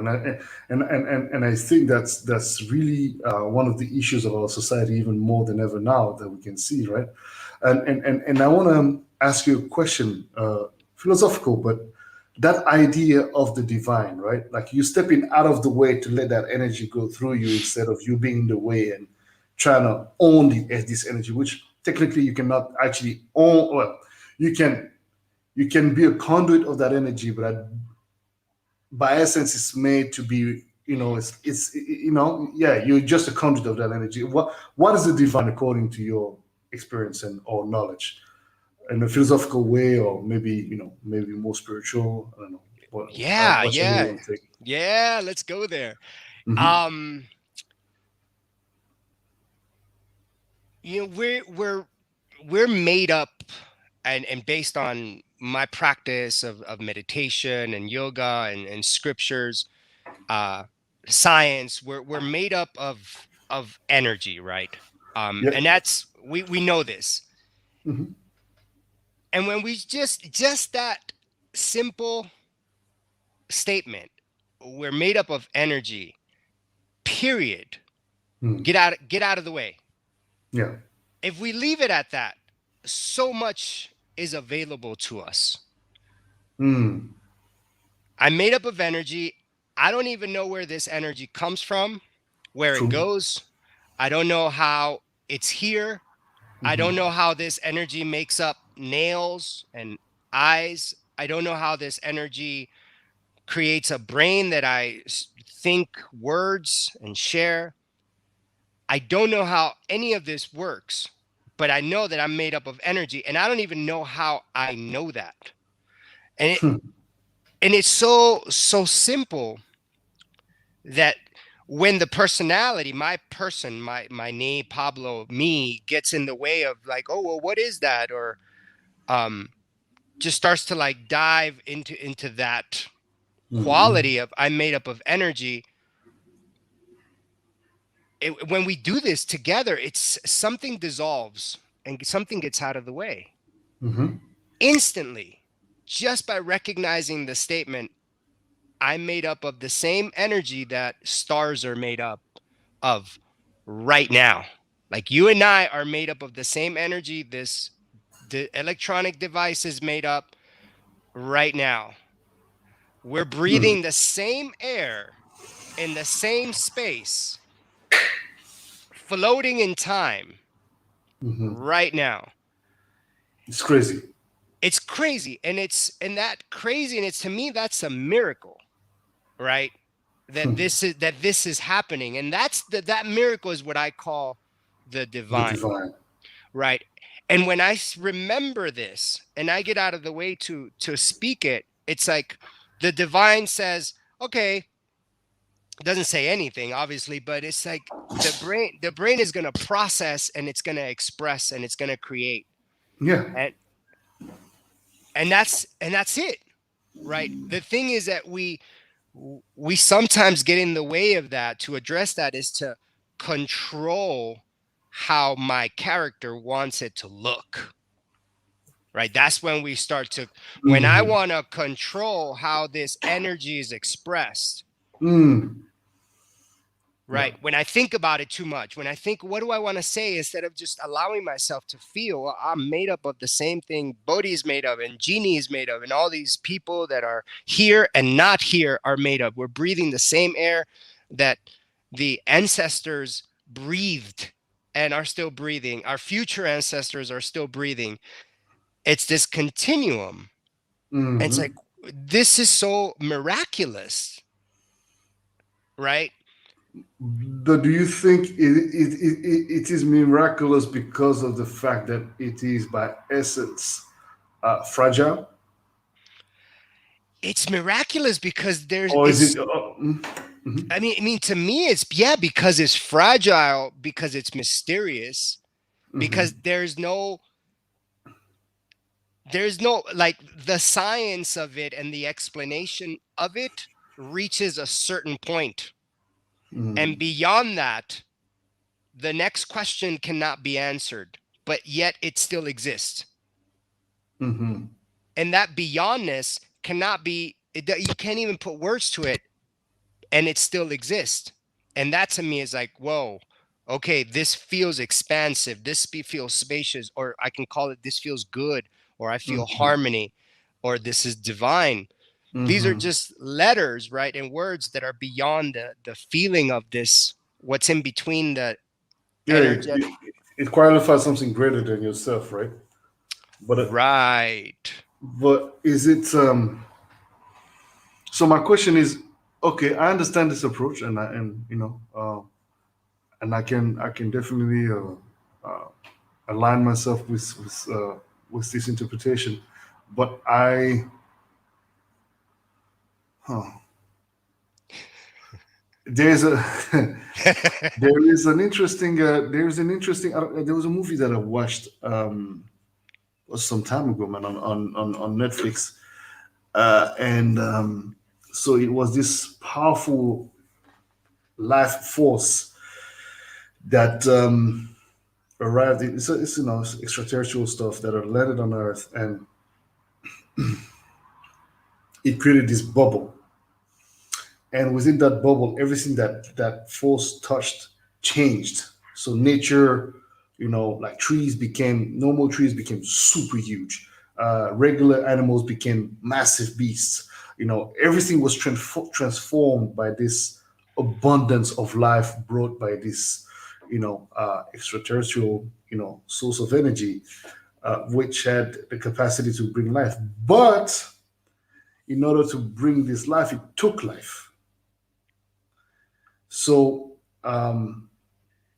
S1: and I think that's really one of the issues of our society, even more than ever now that we can see, right? And I want to ask you a question, philosophical, but that idea of the divine, right? Like you stepping out of the way to let that energy go through you instead of you being in the way and trying to own this energy, which technically you cannot actually own. Well, you can you can be a conduit of that energy, but by essence it's made to be, it's yeah, you're just a conduit of that energy. What is the divine according to your experience and or knowledge, in a philosophical way, or maybe maybe more spiritual? I don't know
S2: Yeah,
S1: whichever you
S2: yeah,
S1: want to take.
S2: yeah. Let's go there.
S1: Hmm.
S2: Um, we're made up, and based on my practice of meditation and yoga and scriptures, uh, science, we're made up of energy, right? And
S1: Yep.
S2: that's we know this.
S1: Hmm.
S2: And when we just that simple statement, we're made up of energy, period.
S1: Hmm.
S2: Get out of the way.
S1: Yeah.
S2: If we leave it at that, so much is available to us.
S1: Hmm.
S2: I'm made up of energy. I don't even know where this energy comes from, where it
S1: True.
S2: goes. I don't know how it's here. I don't
S1: Hmm.
S2: know how this energy makes up nails and eyes. I don't know how this energy creates a brain that I think words and share. I don't know how any of this works, but I know that I'm made up of energy, and I don't even know how I know that. And it's so simple that when the personality, my person, my name, Pablo, me, gets in the way of like, oh well, what is that? Or um just starts to like dive into that
S1: Hmm.
S2: quality of I'm made up of energy. When we do this together, it's something dissolves and something gets out of the way
S1: Hmm.
S2: instantly, just by recognizing the statement, I'm made up of the same energy that stars are made up of right now. Like you and I are made up of the same energy the electronic device is made up right now. We're
S1: Hmm.
S2: breathing the same air in the same space, floating in time
S1: Hmm.
S2: right now.
S1: It's crazy.
S2: It's crazy. And that crazy, and it's, to me, that's a miracle, right? That this is happening. And that miracle is what I call the
S1: The
S2: divine,
S1: divine.
S2: right? And when I remember this and I get out of the way to speak it, it's like the divine says, okay, it doesn't say anything obviously, but it's like the brain is going to process and it's going to express and it's going to create.
S1: Yeah.
S2: And and that's and that's it, right? The thing is that we sometimes get in the way of that. To address that is to control how my character wants it to look, right? That's when we start to, when I
S1: Mm-hmm.
S2: want to control how this energy is expressed,
S1: Mm. Yeah.
S2: right? When I think about it too much, when I think, what do I want to say, instead of just allowing myself to feel, well, I'm made up of the same thing Bodhi is made of, and Genie is made of, and all these people that are here and not here are made of. We're breathing the same air that the ancestors breathed and are still breathing. Our future ancestors are still breathing. It's this continuum. And it's like,
S1: Mm-hmm.
S2: this is so miraculous, right?
S1: But do you think it is miraculous because of the fact that it is by essence fragile?
S2: It's miraculous because there's
S1: Or is it?
S2: it's I mean to me it's, yeah, because it's fragile, because it's mysterious, because
S1: Mhm,
S2: there's no like, the science of it and the explanation of it reaches a certain point, and
S1: mhm,
S2: beyond that the next question cannot be answered, but yet it still exists.
S1: mhm,
S2: And that beyondness cannot be, you can't even put words to it, and it still exists. And that to me is like, whoa, okay, this feels expansive, feels spacious, or I can call it, this feels good, or I feel
S1: mhm,
S2: harmony, or this is divine. These are
S1: mhm.
S2: just letters, right, and words that are beyond the feeling of this, what's in between the
S1: Yeah,
S2: energetic.
S1: it qualifies something greater than yourself, right? But
S2: Right.
S1: is it? So my question is, okay, I understand this approach, and and I can definitely align myself with this interpretation, but huh, there's a there was a movie that I watched was some time ago, man, on Netflix, and so it was this powerful life force that arrived. It's it's extraterrestrial stuff that are landed on Earth, and it created this bubble, and within that bubble everything that force touched changed. So nature, like trees became normal, trees became super huge, regular animals became massive beasts. Everything was transformed by this abundance of life brought by this extraterrestrial source of energy, which had the capacity to bring life. But in order to bring this life, it took life. So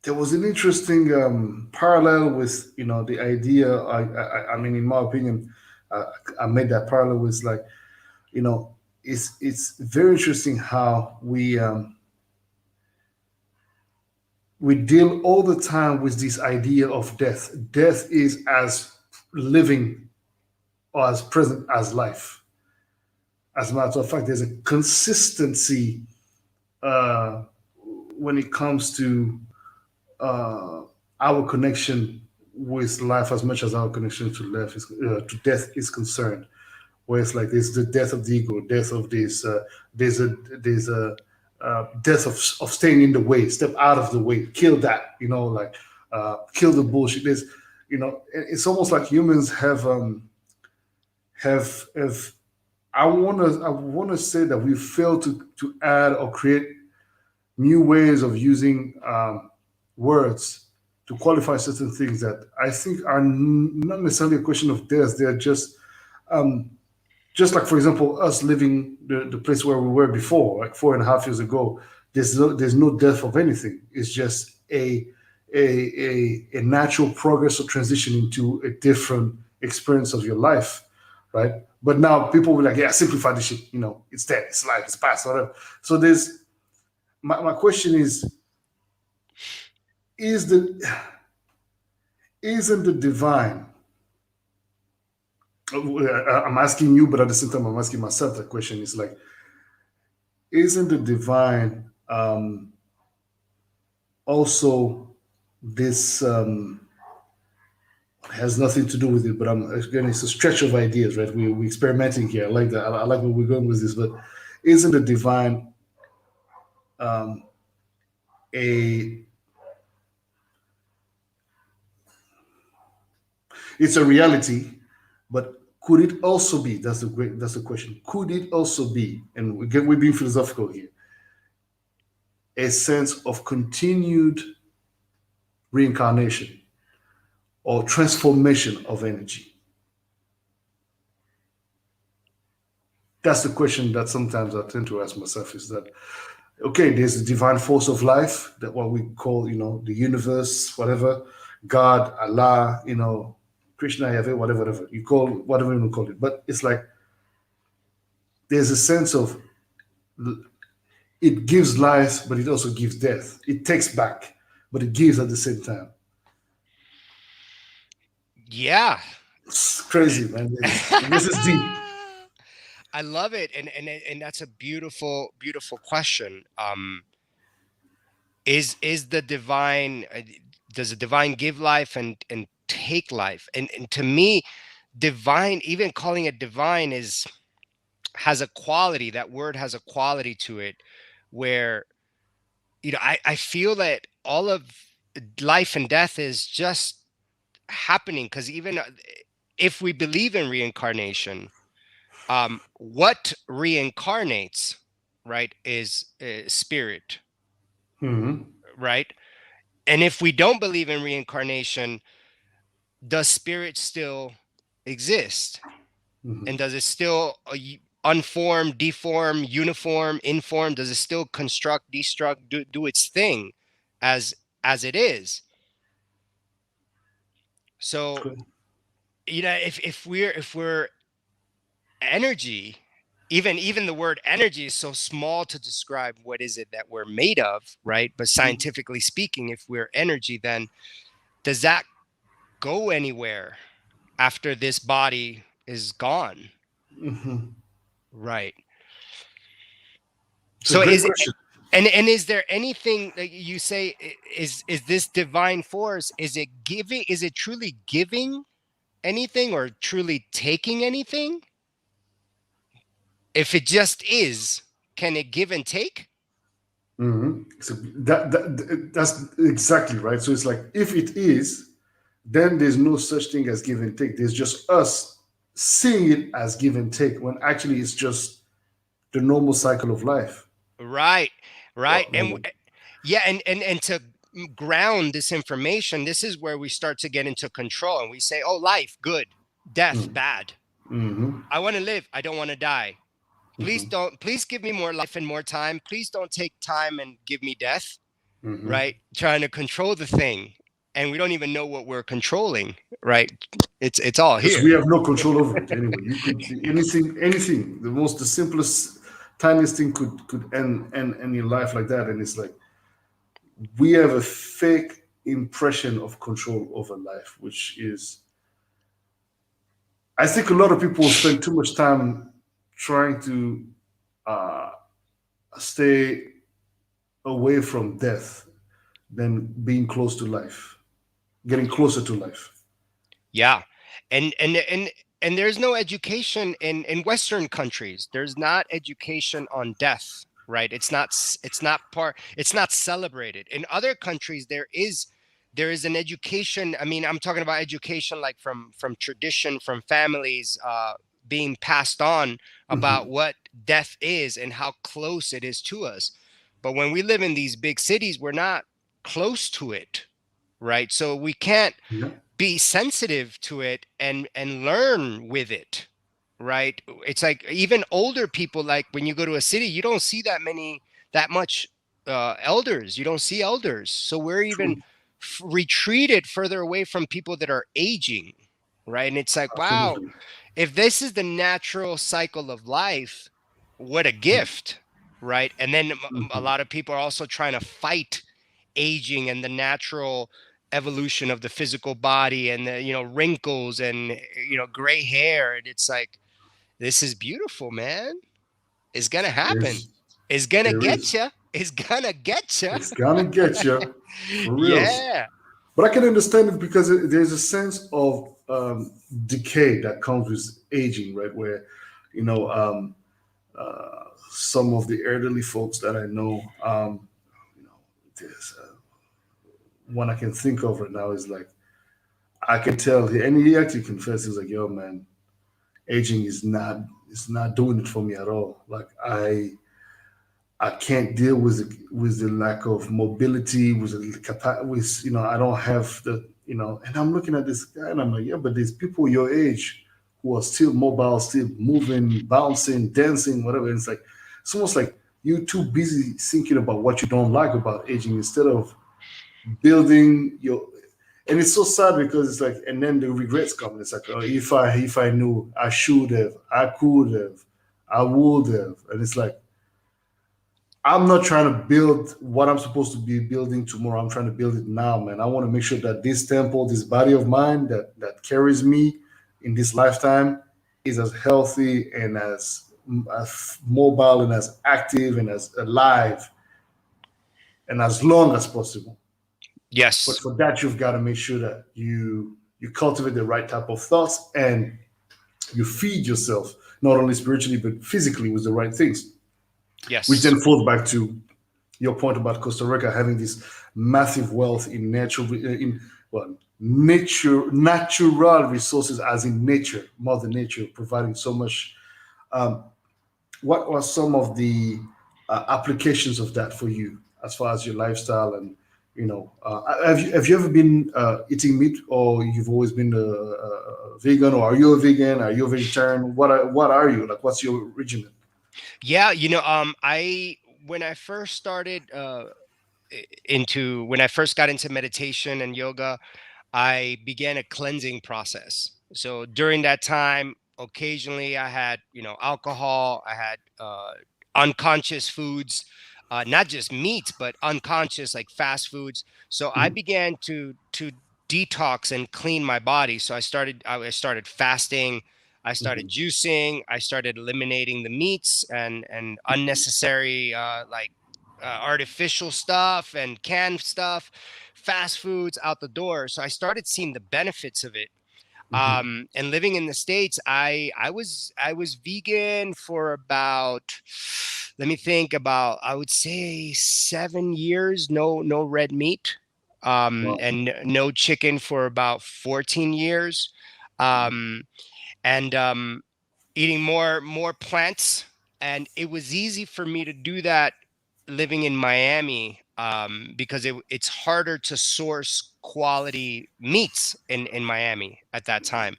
S1: there was an interesting parallel with the idea. I mean, in my opinion, uh, I made that parallel with, like, you know it's very interesting how we deal all the time with this idea of death. Death is as living or as present as life. As a matter of fact, there's a consistency uh, when it comes to uh, our connection with life as much as our connection to death is concerned. Where it's like there's the death of the ego, death of this, there's a death of staying in the way, step out of the way, kill that, like kill the bullshit. It's almost like humans have. I wanna say that we fail to add or create new ways of using words to qualify certain things that I think are not necessarily a question of death. They're just like, for example, us living the place where we were before, like 4.5 years ago. There's no death of anything. It's just a natural progress or transition into a different experience of your life, right? But now people will, like, yeah, simplify the shit. It's dead, it's life, it's past, whatever. So there's my question is the isn't the divine? I'm asking you, but at the same time, I'm asking myself that question. Is like, isn't the divine also this has nothing to do with it, but I'm again, it's a stretch of ideas, right? We're experimenting here. I like that. I like where we're going with this, but isn't the divine um, a it's a reality, but could it also be? That's the question. Could it also be? And we're being philosophical here. A sense of continued reincarnation or transformation of energy. That's the question that sometimes I tend to ask myself. Is that okay? There's a divine force of life, that what we call, the universe, whatever, God, Allah, Krishna, Yahweh, whatever you call, whatever you call it. But it's like there's a sense of it gives life, but it also gives death. It takes back, but it gives at the same time.
S2: Yeah.
S1: It's crazy, man. This is deep.
S2: I love it, and that's a beautiful, beautiful question. Is the divine does the divine give life and take life? And to me, divine, even calling it divine, is has a quality. That word has a quality to it, where I feel that all of life and death is just happening, because even if we believe in reincarnation, what reincarnates, right, is spirit,
S1: Hmm.
S2: right? And if we don't believe in reincarnation, does spirit still exist?
S1: Hmm.
S2: And does it still unform, deform, uniform, inform? Does it still construct, destruct, do its thing as it is? So, if we're energy, even the word energy is so small to describe what is it that we're made of, right? But scientifically speaking, if we're energy, then does that go anywhere after this body is gone?
S1: Hmm.
S2: Right.
S1: It's a
S2: So
S1: great
S2: is
S1: question.
S2: and is there anything that you say, is this divine force, is it giving, is it truly giving anything or truly taking anything? If it just is, can it give and take?
S1: So that's exactly right. So it's like if it is, then there's no such thing as give and take. There's just us seeing it as give and take when actually it's just the normal cycle of life.
S2: Right. Right.
S1: Well,
S2: And yeah, and to ground this information, this is where we start to get into control, and we say, oh, life good, death bad.
S1: mm-hmm,
S2: I want to live, I don't want to die. Please give me more life and more time. Please don't take time and give me death.
S1: mm-hmm.
S2: Right? Trying to control the thing, and we don't even know what we're controlling, right? It's all
S1: Because we
S2: here.
S1: have no control over it anyway. You could anything, the simplest, tiniest thing could end your life like that, and it's like we have a fake impression of control over life, which is, I think a lot of people spend too much time trying to uh, stay away from death than being close to life, getting closer to life.
S2: Yeah. And there's no education in Western countries. There's not education on death, right? It's not celebrated. In other countries there is an education. I mean, I'm talking about education like from tradition, from families, being passed on about
S1: Hmm.
S2: what death is and how close it is to us. But when we live in these big cities, we're not close to it, right? So we can't
S1: Yeah.
S2: be sensitive to it and learn with it, right? It's like even older people, like when you go to a city, you don't see that much elders. You don't see elders, so we're even
S1: True.
S2: retreated further away from people that are aging, right? And it's like, wow,
S1: Absolutely.
S2: if this is the natural cycle of life, what a gift, right? And then a
S1: Hmm.
S2: lot of people are also trying to fight aging and the natural evolution of the physical body, and the wrinkles and gray hair, and it's like, this is beautiful, man. It's gonna happen.
S1: There's
S2: It's gonna
S1: there
S2: get
S1: is.
S2: you. It's gonna get you.
S1: It's gonna get you for reals.
S2: Yeah.
S1: But I can understand it because there's a sense of decay that comes with aging, right? Where, you know, some of the elderly folks that I know, you know, there's one I can think of right now is like, I can tell, and he actually confessed, he was like, yo, man, aging is not, it's not doing it for me at all. Like I can't deal with the lack of mobility, with the with I don't have the and I'm looking at this guy and I'm like, yeah, but there's people your age who are still mobile, still moving, bouncing, dancing, whatever. And it's almost like you're too busy thinking about what you don't like about aging instead of building your. And it's so sad because it's like, and then the regrets come. It's like, oh, if I knew, I should have, I could have, I would have, and it's like I'm not trying to build what I'm supposed to be building tomorrow. I'm trying to build it now, man. I want to make sure that this temple, this body of mine that carries me in this lifetime is as healthy and as mobile and as active and as alive and as long as possible. But
S2: Yes.
S1: for that, you've got to make sure that you cultivate the right type of thoughts and you feed yourself not only spiritually but physically with the right things, which
S2: Yes.
S1: then falls back to your point about Costa Rica having this massive wealth in natural resources, as in nature, Mother Nature, providing so much. Um, what are some of the applications of that for you, as far as your lifestyle and have you ever been eating meat, or you've always been a vegan, or are you a vegan? Are you a vegetarian? What are you like? What's your regimen?
S2: Yeah, I when I first started into when I first got into meditation and yoga, I began a cleansing process. So during that time, occasionally I had, alcohol, I had unconscious foods, not just meat, but unconscious like fast foods. So I
S1: Mhm,
S2: began to detox and clean my body. So I started fasting, I started
S1: mhm,
S2: juicing, I started eliminating the meats and unnecessary artificial stuff and canned stuff, fast foods out the door. So I started seeing the benefits of it.
S1: mhm.
S2: And living in the States, I was vegan for about, let me think, about, I would say 7 years. No red meat,
S1: Wow.
S2: and no chicken for about 14 years. Um, and Eating more plants, and it was easy for me to do that living in Miami, because it's harder to source quality meats in Miami at that time.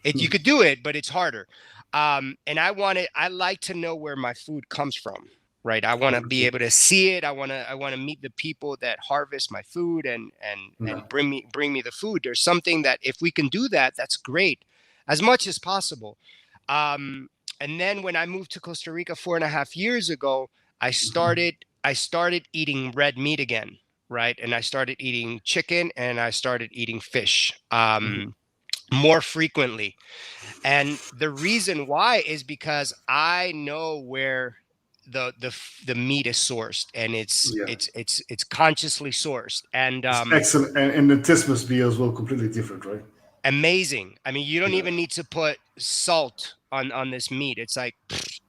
S2: You could do it, but it's harder. And I like to know where my food comes from, right? I want to be
S1: Gotcha.
S2: able to see it. I want to meet the people that harvest my food
S1: Yeah.
S2: and bring me the food. There's something that if we can do that, that's great, as much as possible. Um, and then when I moved to Costa Rica 4.5 years ago, I
S1: Mhm,
S2: started I started eating red meat again, right? And I started eating chicken and I started eating fish,
S1: mhm.
S2: more frequently. And the reason why is because I know where the meat is sourced, and it's
S1: Yeah.
S2: it's it's it's consciously sourced. And
S1: It's excellent, and the taste must be as well completely different, right?
S2: amazing. I mean, you don't
S1: Yeah.
S2: even need to put salt on this meat. It's like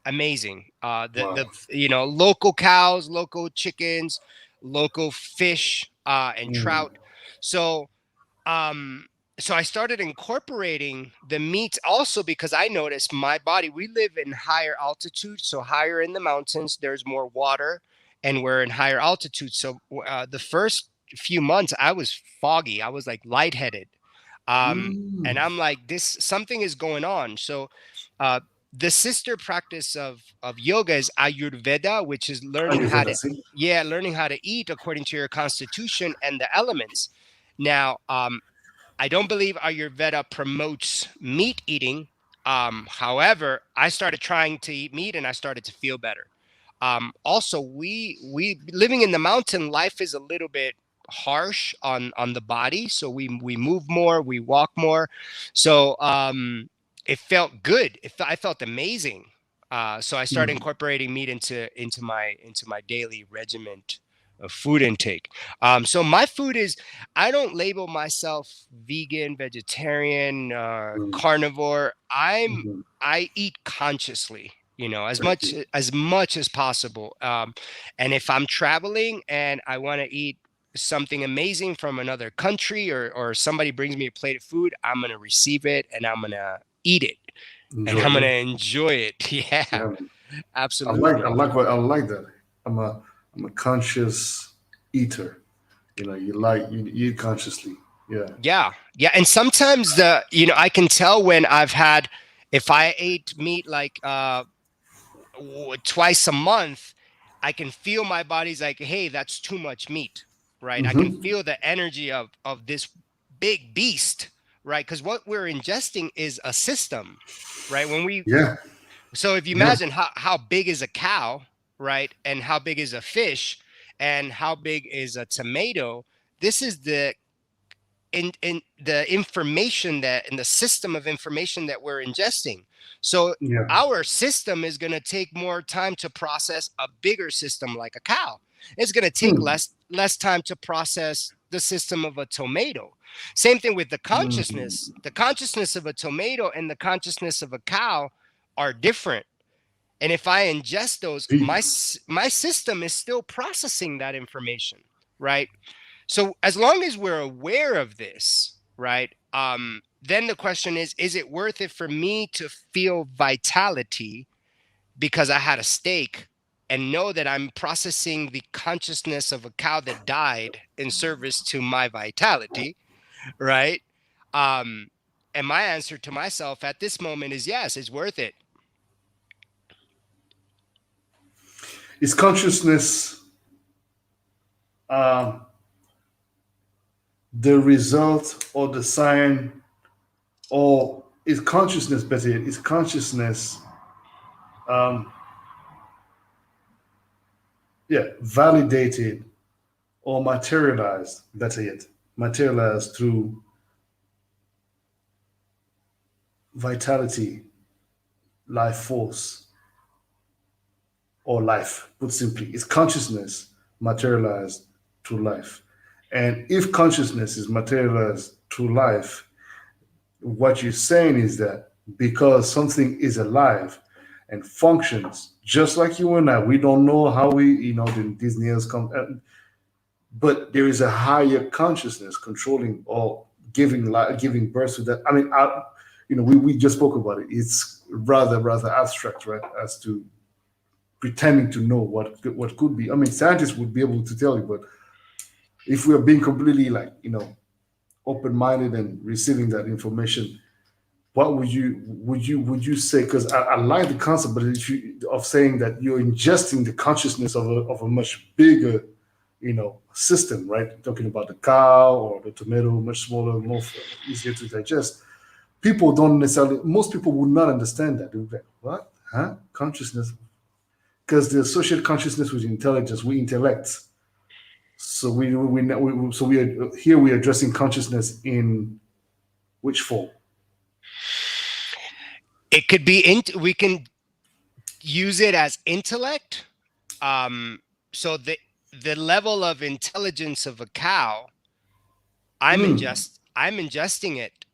S2: amazing. The
S1: Wow.
S2: local cows, local chickens, local fish, and
S1: Mm.
S2: trout. So um so I started incorporating the meat also because I noticed my body. We live in higher altitude, so higher in the mountains, there's more water, and we're in higher altitude. So the first few months I was foggy. I was like lightheaded. And
S1: Mm.
S2: I'm like, this something is going on. So uh, the sister practice of yoga is Ayurveda, which is learning how
S1: Ayurveda,
S2: to,
S1: see?
S2: yeah, learning how to eat according to your constitution and the elements. Now, I don't believe Ayurveda promotes meat eating. However, I started trying to eat meat and I started to feel better. Also, we living in the mountain life is a little bit harsh on the body, so we move more, we walk more. So it felt good. I felt amazing. So I started
S1: Mm.
S2: incorporating meat into my daily regiment. food intake. So my food is, I don't label myself vegan, vegetarian,
S1: Mm.
S2: carnivore.
S1: Mhm.
S2: I eat consciously, you know,
S1: Okay.
S2: as much as possible. And if I'm traveling and I want to eat something amazing from another country, or somebody brings me a plate of food, I'm gonna receive it and I'm gonna eat it and
S1: Enjoy
S2: I'm gonna
S1: it.
S2: enjoy it. Yeah,
S1: Yeah. I
S2: absolutely.
S1: like what I like that. I'm a conscious eater. You eat consciously. Yeah.
S2: Yeah. Yeah. And sometimes I can tell when I've had, if I ate meat like twice a month, I can feel my body's like, hey, that's too much meat, right? I can
S1: Mm-hmm.
S2: feel the energy of this big beast, right? Because what we're ingesting is a system, right?
S1: Yeah.
S2: So if you
S1: Yeah.
S2: imagine how big is a cow, right? And how big is a fish and how big is a tomato, this is in the information that in the system of information that we're ingesting. So
S1: Yeah.
S2: our system is going to take more time to process a bigger system like a cow. It's going to take
S1: Hmm.
S2: less time to process the system of a tomato. Same thing with the consciousness.
S1: Mm.
S2: The consciousness of a tomato and the consciousness of a cow are different. And if I ingest those,
S1: Deep.
S2: my system is still processing that information, right? So as long as we're aware of this, right? Then the question is it worth it for me to feel vitality because I had a steak and know that I'm processing the consciousness of a cow that died in service to my vitality, right? Um, and my answer to myself at this moment is yes, it's worth it.
S1: Is consciousness um, the result or the sign, or is consciousness better yet? Is consciousness, um, yeah, validated or materialized? Better yet, materialized through vitality, life force, or life. Put simply, is consciousness materialized through life? And if consciousness is materialized through life, what you're saying is that because something is alive and functions just like you and I, we don't know how these nails come, but there is a higher consciousness controlling or giving life, giving birth to that. I mean, we just spoke about it. It's rather abstract, right? As to pretending to know what could be. I mean, scientists would be able to tell you, but if we are being completely open-minded and receiving that information, what would you say? Because I like the concept, but of saying that you're ingesting the consciousness of a much bigger, system, right? Talking about the cow or the tomato, much smaller, more easier to digest. People don't necessarily. Most people would not understand that. They'd be like, "What? Huh? Consciousness?" Because the social consciousness with intelligence, we intellect. So we are here. We are addressing consciousness in which form?
S2: It could be we can use it as intellect. Um, so the level of intelligence of a cow,
S1: Mm,
S2: I'm ingesting it,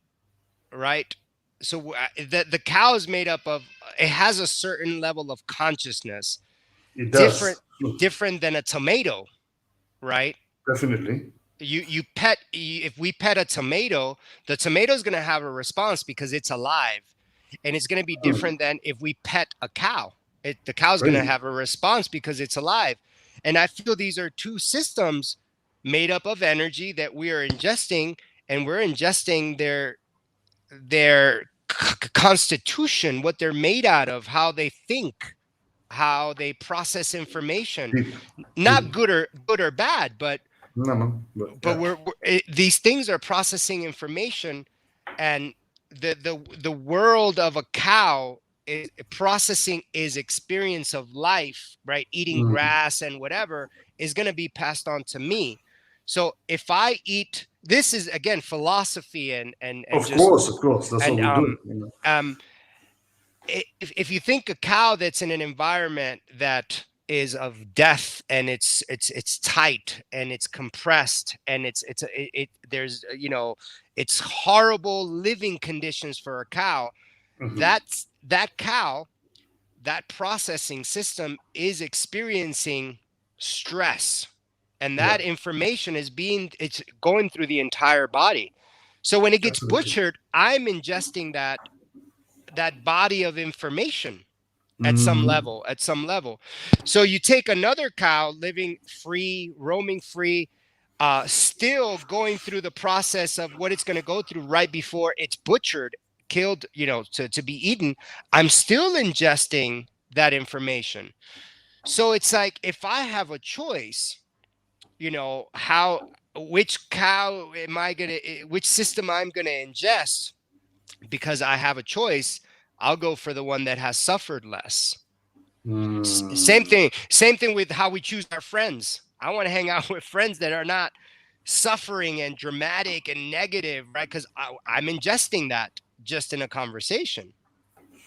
S2: right? So the cow is made up of, it has a certain level of consciousness,
S1: it
S2: different
S1: does. Hmm.
S2: different than a tomato, right?
S1: Definitely.
S2: If we pet a tomato, the tomato is going to have a response because it's alive, and it's going to be
S1: Hmm.
S2: different than if we pet a cow. The cow's going to
S1: Crazy.
S2: have a response because it's alive. And I feel these are two systems made up of energy that we are ingesting, and we're ingesting their constitution, what they're made out of, how they think, how they process information.
S1: Deep.
S2: Not
S1: Deep.
S2: good or bad,
S1: No, no. But
S2: but
S1: yeah.
S2: these things are processing information, and the world of a cow is processing is experience of life, right? Eating
S1: Mm.
S2: grass and whatever is going to be passed on to me. So if I eat, this is again philosophy and
S1: Of
S2: just,
S1: course, of course. That's what
S2: and
S1: we do.
S2: um if you think a cow that's in an environment that is of death, and it's tight and it's compressed, and there's it's horrible living conditions for a cow.
S1: Mhm.
S2: That cow, that processing system is experiencing stress, and
S1: Yeah,
S2: that information it's going through the entire body. So when it gets
S1: absolutely.
S2: butchered, I'm ingesting that body of information
S1: Hmm.
S2: at some level. So you take another cow living free, roaming free, still going through the process of what it's going to go through right before it's butchered, killed, to be eaten. I'm still ingesting that information. So it's like, if I have a choice, how, which cow am I going to, which system I'm going to ingest, because I have a choice, I'll go for the one that has suffered less.
S1: Mm.
S2: Same thing with how we choose our friends. I want to hang out with friends that are not suffering and dramatic and negative, right? Because I'm ingesting that just in a conversation.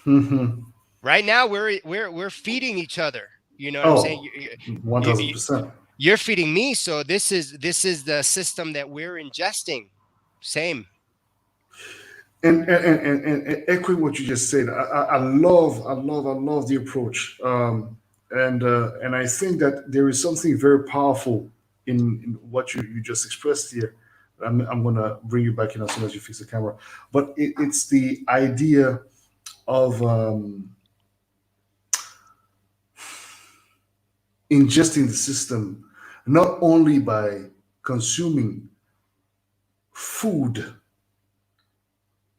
S1: Mhm.
S2: Right now, we're feeding each other. You know what I'm saying?
S1: Oh, 1000%.
S2: You're feeding me, so this is the system that we're ingesting. Same.
S1: And echoing what you just said, I love the approach, and I think that there is something very powerful in what you just expressed here. I'm gonna bring you back in as soon as you fix the camera, but it's the idea of ingesting the system, not only by consuming food,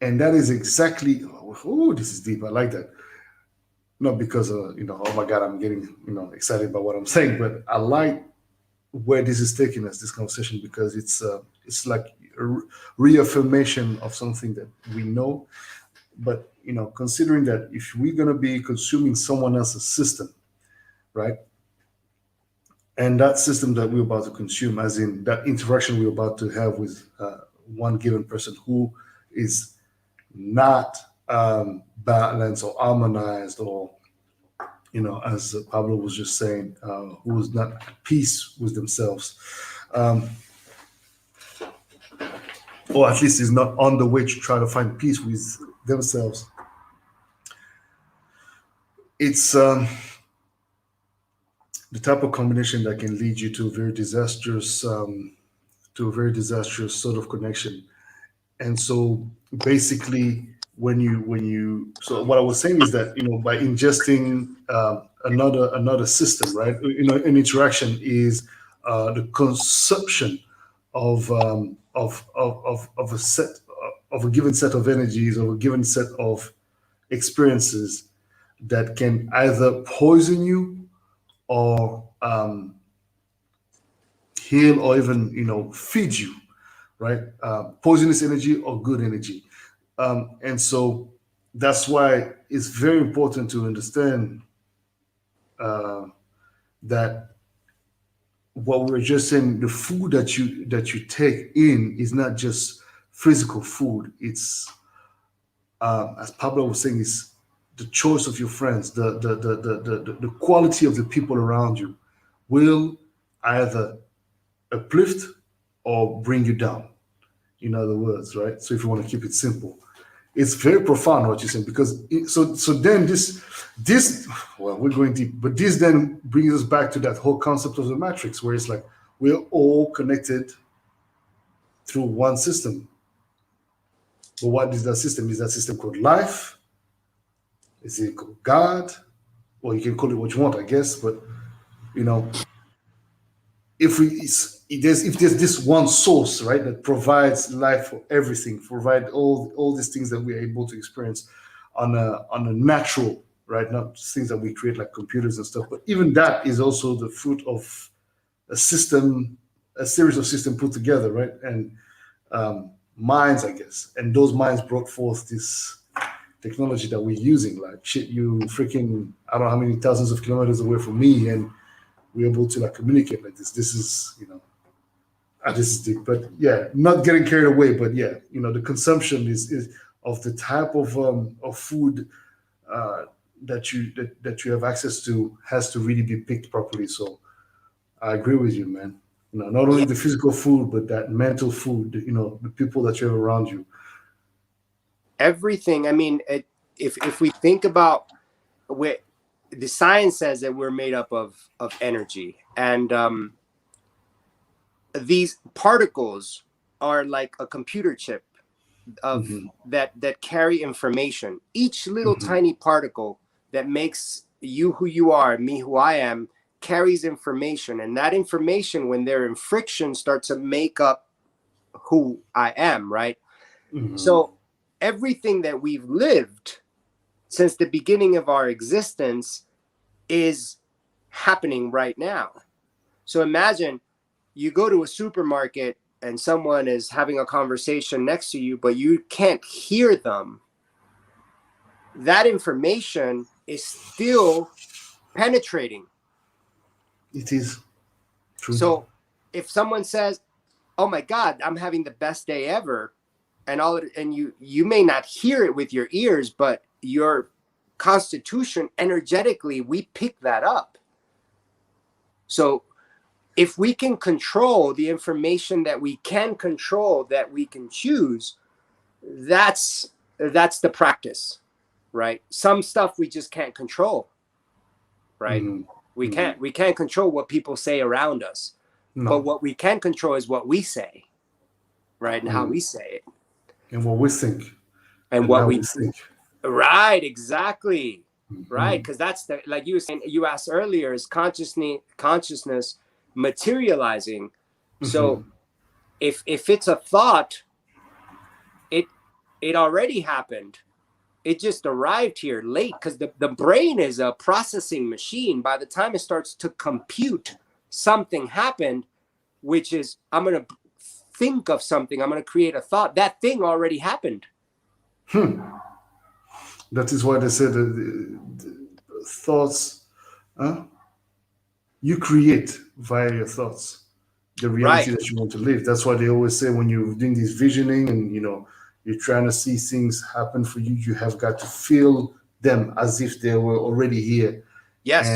S1: and that is exactly. Oh, this is deep. I like that. Not because oh my god, I'm getting excited about what I'm saying, but I like where this is taking us, this conversation, because it's like a reaffirmation of something that we know. But considering that if we're going to be consuming someone else's system, right, and that system that we're about to consume, as in that interaction we're about to have with one given person who is not balanced or harmonized, or as Pablo was just saying, who was not at peace with themselves, um, or at least is not on the way to try to find peace with themselves. It's the type of combination that can lead you to a very disastrous sort of connection. And so, basically, so what I was saying is that by ingesting another system, right? An interaction is the consumption of a set of a given set of energies, of a given set of experiences that can either poison you or heal, or even feed you, right? Poisonous energy or good energy. And so that's why it's very important to understand uh, that what we were just saying, the food that you take in is not just physical food. It's as Pablo was saying, is the choice of your friends, the quality of the people around you will either uplift or bring you down. In other words, right? So if you want to keep it simple, it's very profound what you're saying, because so then this well, we're going deep, but this then brings us back to that whole concept of the matrix, where it's like we're all connected through one system. But what is that system? Is that system called life? Is it called God? Well, you can call it what you want, I guess. But you know, if there's this one source, right, that provides life for everything, provide all these things that we are able to experience on a natural, right, not things that we create like computers and stuff, but even that is also the fruit of a system, a series of systems put together, right, and minds, I guess, and those minds brought forth this technology that we're using. Like shit, you freaking, I don't know how many thousands of kilometers away from me, and we're able to like communicate like this. This is, this is deep, but yeah, not getting carried away. But yeah, the consumption is of the type of food uh, that you have access to has to really be picked properly. So I agree with you, man. Not only
S2: Yeah,
S1: the physical food, but that mental food. The people that you have around you.
S2: everything. I mean, if we think about where the science says that we're made up of energy, and these particles are like a computer chip of
S1: Hmm.
S2: that carry information. Each little
S1: Hmm.
S2: tiny particle that makes you who you are, me who I am, carries information, and that information, when they're in friction, starts to make up who I am, right?
S1: Hmm.
S2: So everything that we've lived since the beginning of our existence is happening right now. So imagine you go to a supermarket and someone is having a conversation next to you, but you can't hear them. That information is still penetrating.
S1: It is truth.
S2: So if someone says, "Oh my God, I'm having the best day ever," and you may not hear it with your ears, but your constitution energetically, we pick that up. So if we can control the information that we can control, that we can choose, that's the practice, right? Some stuff we just can't control, right?
S1: Hmm.
S2: we
S1: Hmm.
S2: can't we can't control what people say around us, but
S1: No.
S2: what we can control is what we say, right? And how
S1: Hmm.
S2: we say it,
S1: And what we think
S2: and
S1: and
S2: what
S1: how
S2: we
S1: we think.
S2: right, exactly, right,
S1: Hmm.
S2: because that's the, like you were saying, you asked earlier, is consciousness materializing. So
S1: Hmm.
S2: if it's a thought, it it already happened. It just arrived here late, because the brain is a processing machine. By the time it starts to compute something happened, which is, I'm going to think of something, I'm going to create a thought, that thing already happened.
S1: That is why they say that the thoughts, huh? You create via your thoughts the reality
S2: Right.
S1: that you want to live. That's why they always say when you're doing this visioning and you're trying to see things happen for you, you have got to feel them as if they were already here.
S2: Yes.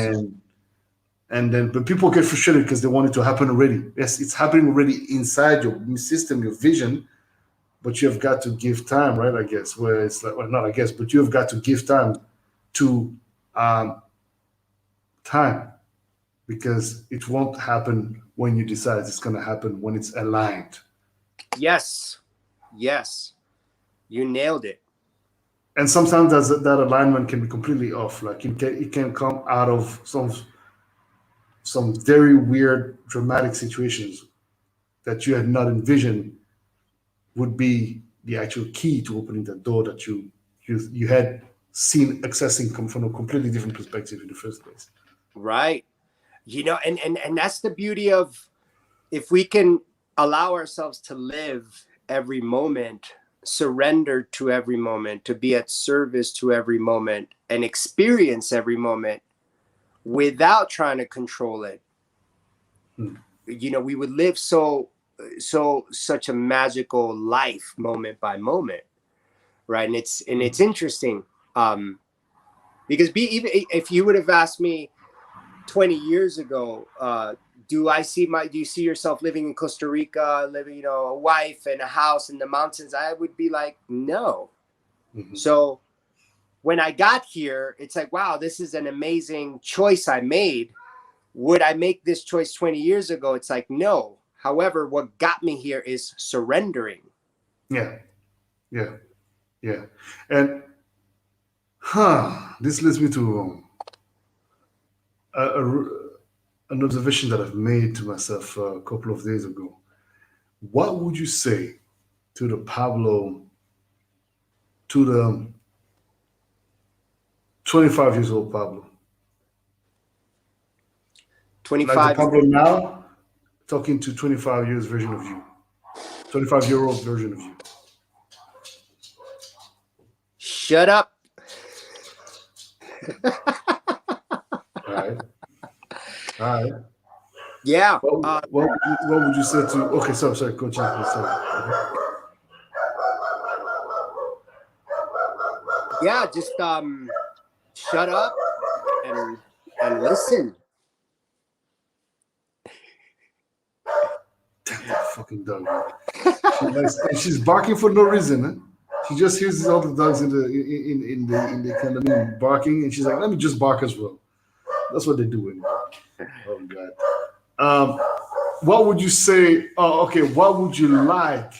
S1: And then but people get frustrated because they want it to happen already. Yes, it's happening already inside your system, your vision, but you have got to give time, right? I guess where it's like, well, not I guess, but you have got to give time to um, time because it won't happen when you decide. It's going to happen when it's aligned.
S2: Yes. Yes. You nailed it.
S1: And sometimes that alignment can be completely off. Like it can come out of some very weird, dramatic situations that you had not envisioned would be the actual key to opening the door that you had seen accessing from a completely different perspective in the first place.
S2: Right. And that's the beauty of, if we can allow ourselves to live every moment, surrender to every moment, to be at service to every moment, and experience every moment without trying to control it,
S1: Hmm.
S2: we would live such a magical life, moment by moment, right? And it's interesting, because even if you would have asked me 20 years ago, do you see yourself living in Costa Rica, living, a wife and a house in the mountains? I would be like, no.
S1: Mhm.
S2: So when I got here, it's like, wow, this is an amazing choice I made. Would I make this choice 20 years ago? It's like, no. However, what got me here is surrendering.
S1: Yeah, yeah, yeah. And this leads me to an observation that I've made to myself a couple of days ago. What would you say to the Pablo, to the 25 years old Pablo, like the
S2: 25.
S1: Pablo now talking to 25 years version of you, 25-year-old version of you?
S2: Shut up.
S1: All right, all right.
S2: Yeah.
S1: What would you say to? Okay, sorry, Coach. Sorry.
S2: Yeah.
S3: shut up and listen.
S1: Damn that fucking dog. And she's barking for no reason. Huh? She just hears all the dogs in the condominium barking, and she's like, "Let me just bark as well." That's what they do anyway. Oh God. What would you say? Oh, okay. What would you like?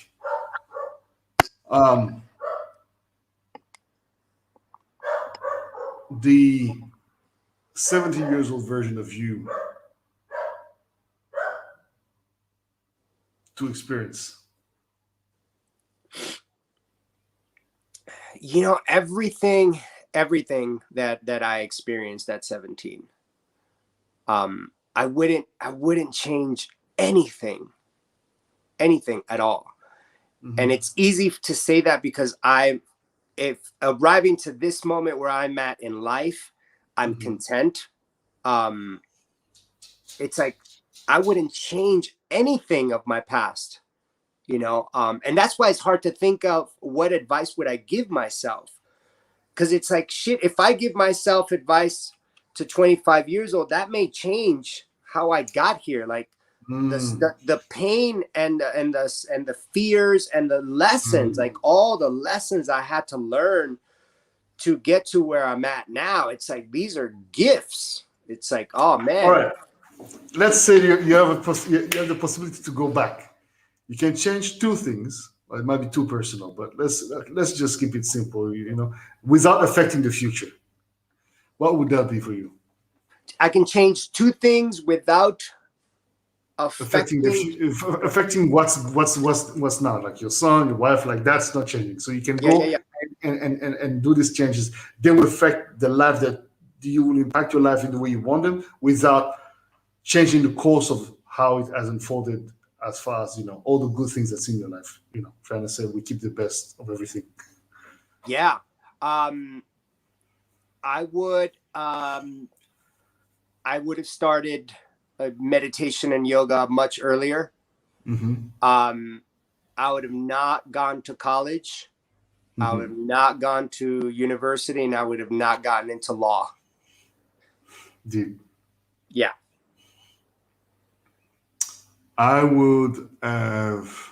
S1: The 70 years old version of you to experience.
S3: You know, everything that I experienced at 17. I wouldn't change anything at all.
S1: Mm-hmm.
S3: And it's easy to say that because if arriving to this moment where I'm at in life, I'm
S1: Mm-hmm.
S3: content. It's like I wouldn't change anything of my past, you know. And that's why it's hard to think of what advice would I give myself, because it's like, shit, if I give myself advice to 25 years old, that may change how I got here. Like the pain and the fears and the lessons, like all the lessons I had to learn to get to where I'm at now. It's like, these are gifts. It's like, oh man.
S1: All right. Let's say you have the possibility to go back. You can change two things. Well, it might be too personal, but let's just keep it simple. You know, without affecting the future. What would that be for you?
S3: I can change two things without
S1: affecting what's now, like your son, your wife, like that's not changing. So you can go and do these changes. They will affect the life that you will impact your life in the way you want them without changing the course of how it has unfolded, as far as, you know, all the good things that's in your life. You know, trying to say we keep the best of everything.
S3: Yeah. I would have started meditation and yoga much earlier.
S1: Mm-hmm.
S3: I would have not gone to college. Mm-hmm. I would have not gone to university, and I would have not gotten into law.
S1: Deep.
S3: Yeah.
S1: I would have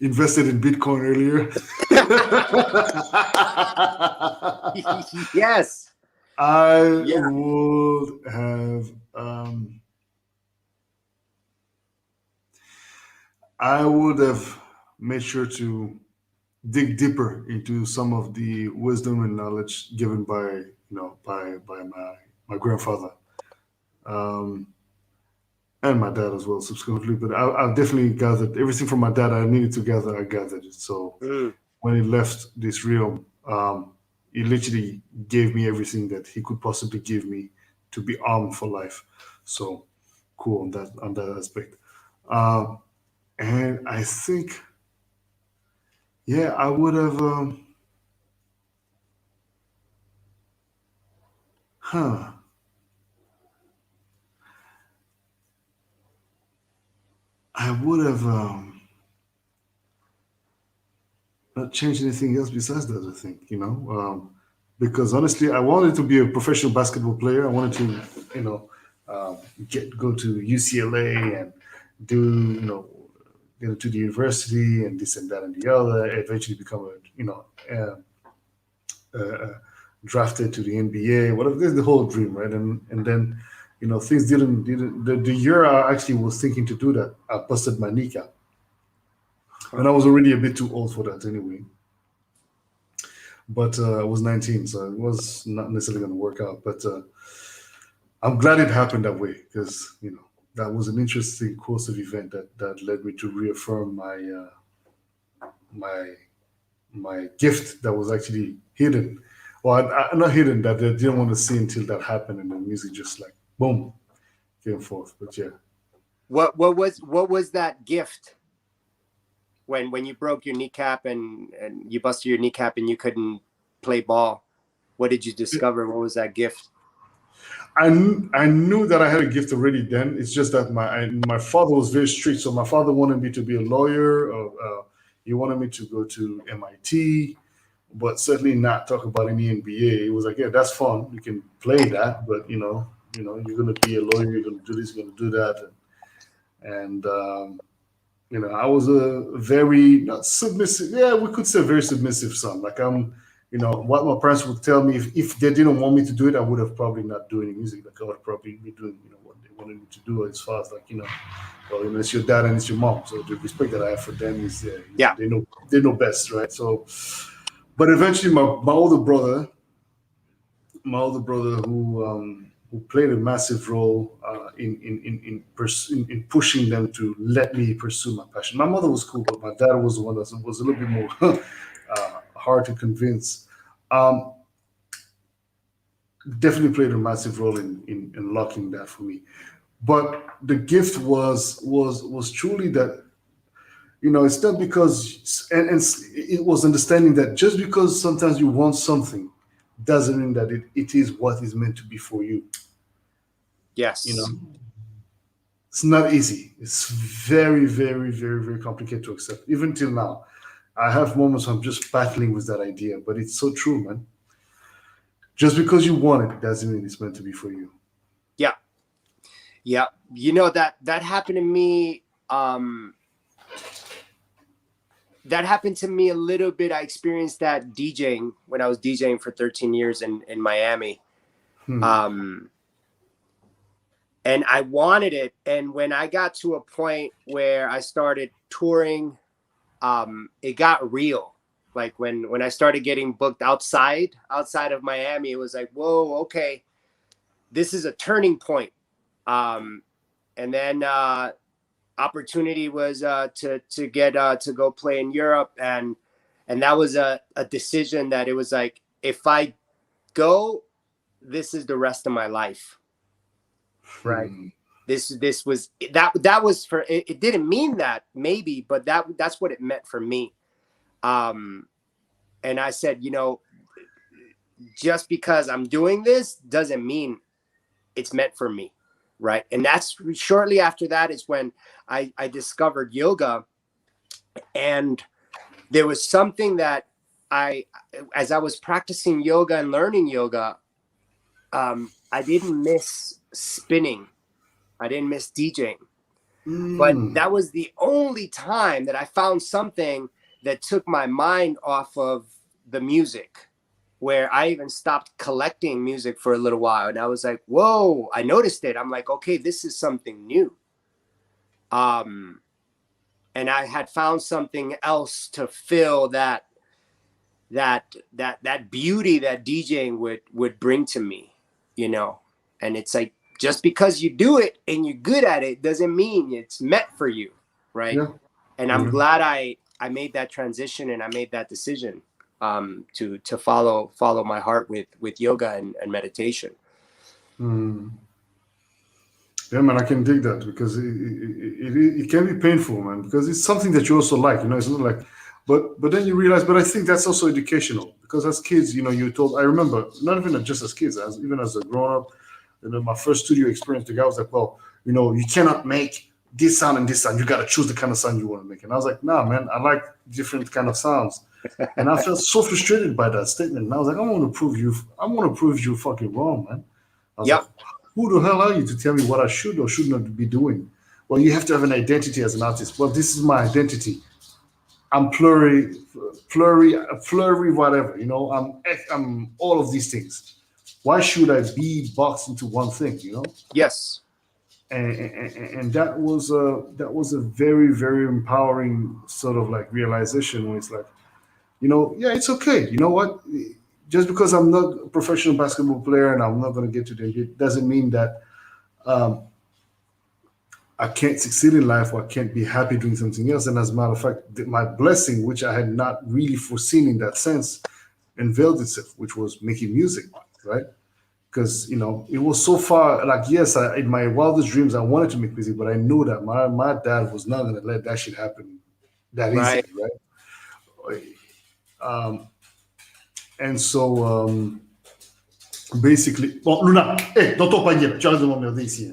S1: invested in Bitcoin earlier.
S3: Yes.
S1: I would have made sure to dig deeper into some of the wisdom and knowledge given by my grandfather, and my dad as well, subsequently. But I've definitely gathered everything from my dad I needed to gather. I gathered it. So when he left this realm, he literally gave me everything that he could possibly give me to be armed for life. So cool on that aspect. And I think, I would have. I would have not changed anything else besides that, I think, because honestly, I wanted to be a professional basketball player. I wanted to, go to UCLA and do, get to the university and this and that and the other, eventually become drafted to the NBA, whatever. This is the whole dream, right? And then, things didn't the year I actually was thinking to do that, I busted my kneecap. And I was already a bit too old for that anyway. But I was 19, so it was not necessarily going to work out. But I'm glad it happened that way, because, that was an interesting course of event that led me to reaffirm my gift that was actually hidden. Well, not hidden, that they didn't want to see until that happened, and the music just like boom came forth. But yeah.
S3: What was that gift? When you broke your kneecap and you busted your kneecap and you couldn't play ball, what did you discover? What was that gift?
S1: I knew that I had a gift already then. It's just that my father was very strict. So my father wanted me to be a lawyer. He wanted me to go to MIT. but certainly not talk about any NBA. It was like, yeah, that's fun. You can play that, but you're gonna be a lawyer. You're gonna do this. You're gonna do that, and I was a very not submissive. Yeah, we could say very submissive son. Like what my parents would tell me if they didn't want me to do it, I would have probably not do any music. Like I would probably be doing what they wanted me to do as far as well, it's your dad and it's your mom. So the respect that I have for them is
S3: Yeah.
S1: they know best, right? So, but eventually my older brother who played a massive role in pushing them to let me pursue my passion. My mother was cool, but my dad was the one that was a little bit more hard to convince. Definitely played a massive role in unlocking that for me. But the gift was truly that it's not because and it was understanding that just because sometimes you want something doesn't mean that it is what is meant to be for you.
S3: Yes.
S1: It's not easy. It's very, very, very, very complicated to accept. Even till now, I have moments I'm just battling with that idea, but it's so true, man. Just because you want it doesn't mean it's meant to be for you.
S3: Yeah. Yeah. That happened to me. That happened to me a little bit. I experienced that DJing when I was DJing for 13 years in Miami. And I wanted it. And when I got to a point where I started touring, it got real. Like when I started getting booked outside of Miami, it was like, whoa, okay, this is a turning point. And then opportunity was to get to go play in Europe, and that was a decision that it was like, if I go, this is the rest of my life. Right. This was that was for it didn't mean that maybe, but that's what it meant for me. And I said, just because I'm doing this doesn't mean it's meant for me. Right. And that's shortly after that is when I discovered yoga. And there was something that as I was practicing yoga and learning yoga, I didn't miss spinning. I didn't miss DJing. But that was the only time that I found something that took my mind off of the music, where I even stopped collecting music for a little while. And I was like, whoa, I noticed it. I'm like, okay, this is something new. And I had found something else to fill that beauty that DJing would bring to me, and it's like, just because you do it and you're good at it doesn't mean it's meant for you. Right. Yeah. And I'm glad I made that transition and I made that decision to follow my heart with yoga and meditation.
S1: Yeah, man, I can dig that because it can be painful, man, because it's something that you also like, it's not like, but then you realize, but I think that's also educational, because as kids, you're told, I remember, not even just as kids, even as a grown up, my first studio experience, the guy was like, well, you cannot make this sound and this sound. You got to choose the kind of sound you want to make. And I was like, nah, man, I like different kind of sounds. And I felt so frustrated by that statement. And I was like, I want to prove you fucking wrong, man. I was like, who the hell are you to tell me what I should or should not be doing? Well, you have to have an identity as an artist. Well, this is my identity. I'm flurry, whatever. I'm all of these things. Why should I be boxed into one thing?
S3: Yes.
S1: And that was a very, very empowering sort of like realization, where it's like, yeah, it's okay. You know what? Just because I'm not a professional basketball player and I'm not going to get to the NBA doesn't mean that I can't succeed in life or I can't be happy doing something else. And as a matter of fact, my blessing, which I had not really foreseen in that sense, unveiled itself, which was making music, right? Because, it was so far, like, yes, in my wildest dreams, I wanted to make music, but I knew that my dad was not going to let that shit happen that easily, right? And so, basically, bon, Luna, dans ton panier, là, tu arrêtes de m'emmerder ici.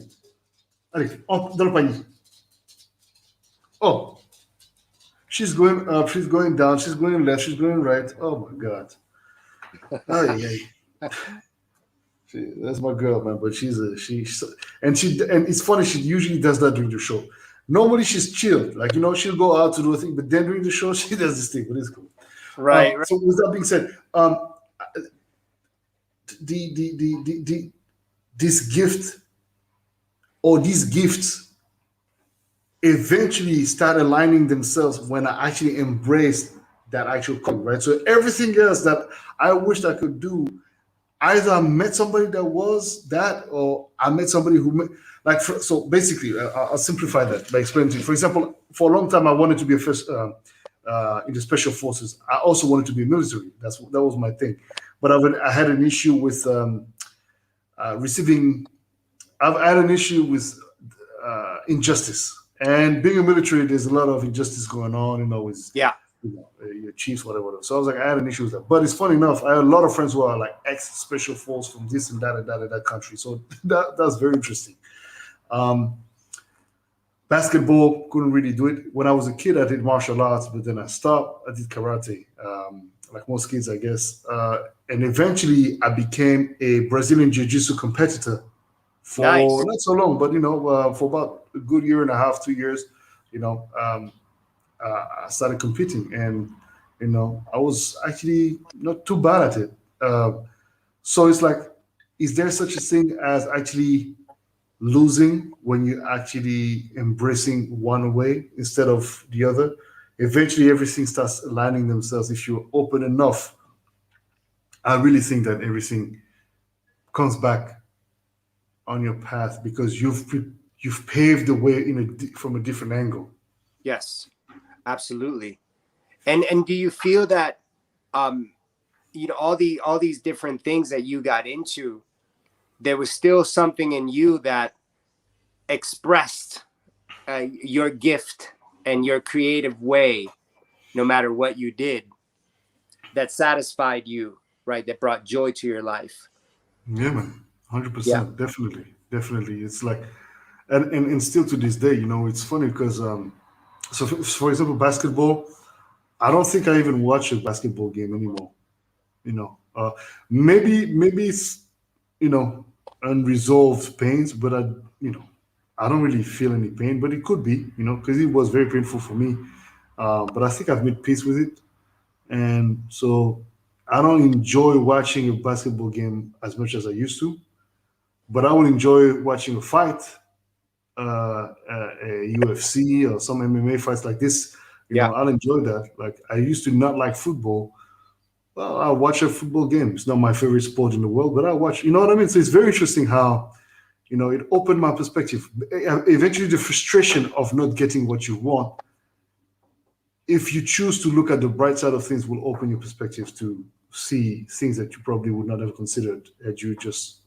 S1: Allez, dans le panier. Oh, She's going up, she's going down, she's going left, she's going right. Oh my God. Oh yeah. That's my girl, man. But and it's funny. She usually does that during the show. Normally she's chilled, like she'll go out to do a thing, but then during the show she does this thing. But it's cool.
S3: Right.
S1: So with that being said, the this gift or these gifts eventually start aligning themselves when I actually embrace that actual code, right? So everything else that I wished I could do, either I met somebody that was that, or I met somebody who so basically, I'll simplify that by explaining to you. For example, for a long time, I wanted to be a first in the special forces. I also wanted to be military. That was my thing. But I had an issue with receiving. I've had an issue with injustice, and being a military, there's a lot of injustice going on. With
S3: Yeah.
S1: Your chiefs, whatever. So I was like, I had an issue with that. But it's funny enough, I had a lot of friends who are like ex special force from this and that and that and that country. So that's very interesting. Basketball, couldn't really do it. When I was a kid, I did martial arts, but then I stopped. I did karate, like most kids, I guess. And eventually, I became a Brazilian jiu-jitsu competitor for
S3: Nice.
S1: not so long, but for about a good year and a half, 2 years. I started competing, and I was actually not too bad at it. So it's like, is there such a thing as actually losing when you actually embracing one way instead of the other? Eventually, everything starts aligning themselves if you're open enough. I really think that everything comes back on your path because you've paved the way from a different angle.
S3: Yes, absolutely. And do you feel that all these different things that you got into, there was still something in you that expressed your gift and your creative way, no matter what you did, that satisfied you, right? That brought joy to your life.
S1: Yeah, man,
S3: Yeah.
S1: 100%, definitely. It's like, and still to this day, it's funny because so for example, basketball. I don't think I even watch a basketball game anymore. Maybe it's unresolved pains, but I don't really feel any pain, but it could be because it was very painful for me. But I think I've made peace with it, and so I don't enjoy watching a basketball game as much as I used to. But I will enjoy watching a fight, a UFC or some MMA fights like this.
S3: Yeah.
S1: I'll enjoy that. Like I used to not like football. Well, I watch a football game. It's not my favorite sport in the world, but I watch. You know what I mean? So it's very interesting how, it opened my perspective. Eventually, the frustration of not getting what you want, if you choose to look at the bright side of things, will open your perspective to see things that you probably would not have considered had you just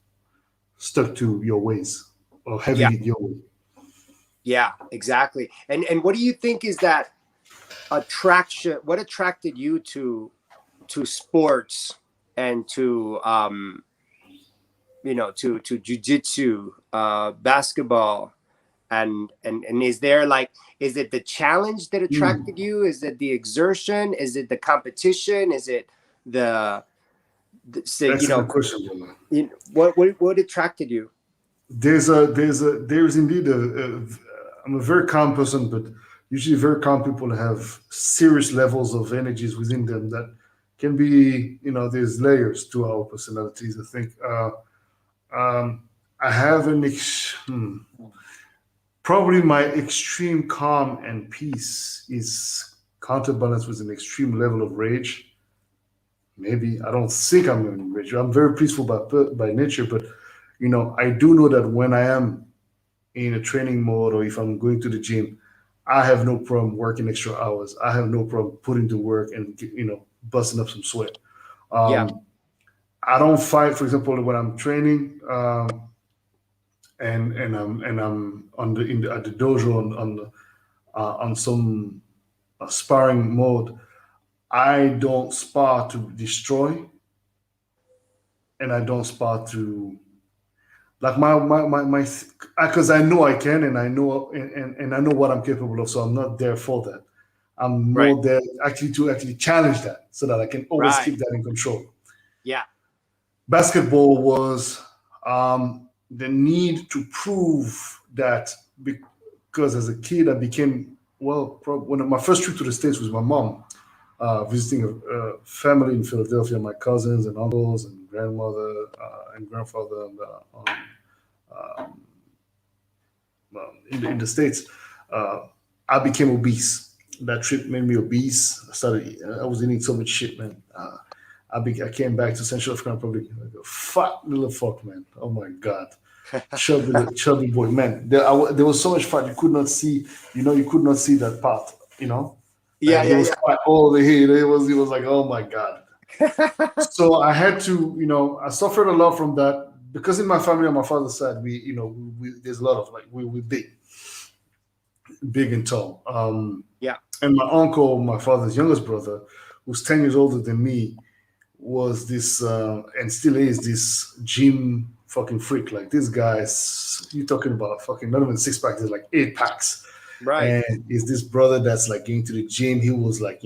S1: stuck to your ways or having it your way.
S3: Yeah, exactly. And what do you think is that attraction? What attracted you to sports and to to jiu-jitsu, basketball, and is there is it the challenge that attracted you? Is it the exertion? Is it the competition? Is it the
S1: Excellent question,
S3: what attracted you?
S1: There's indeed I'm a very calm person, but usually very calm people have serious levels of energies within them that can be, there's layers to our personalities. I think I have probably my extreme calm and peace is counterbalanced with an extreme level of rage. Maybe I don't think I'm in rage. I'm very peaceful by nature, but I do know that when I am in a training mode or if I'm going to the gym, I have no problem working extra hours. I have no problem putting to work and busting up some sweat.
S3: Yeah.
S1: I don't fight, for example, when I'm training and I'm at the dojo on some sparring mode. I don't spar to destroy, and I don't spar to like my because I know I can and I know and I know what I'm capable of, so I'm not there for that. I'm more there actually to challenge that so that I can always keep that in control.
S3: Yeah.
S1: Basketball was the need to prove that, because as a kid I became, one of my first trip to the States was my mom visiting a family in Philadelphia, my cousins and uncles and grandmother and grandfather and, um, in the States. I became obese. That trip made me obese. I was eating so much shit, man. I came back to Central African Republic like a fat little fuck, man. Oh my god, chubby boy, man. There was so much fat you could not see. You could not see that part.
S3: Yeah,
S1: it was fat all the way. It was like, oh my god. So I had to, I suffered a lot from that because in my family on my father's side, there's a lot of we're big and tall. And my uncle, my father's youngest brother, who's 10 years older than me, was this and still is this gym fucking freak. Like this guy's, you're talking about fucking not even 6 packs, it's like 8 packs.
S3: Right.
S1: And is this brother that's like going to the gym. He was like,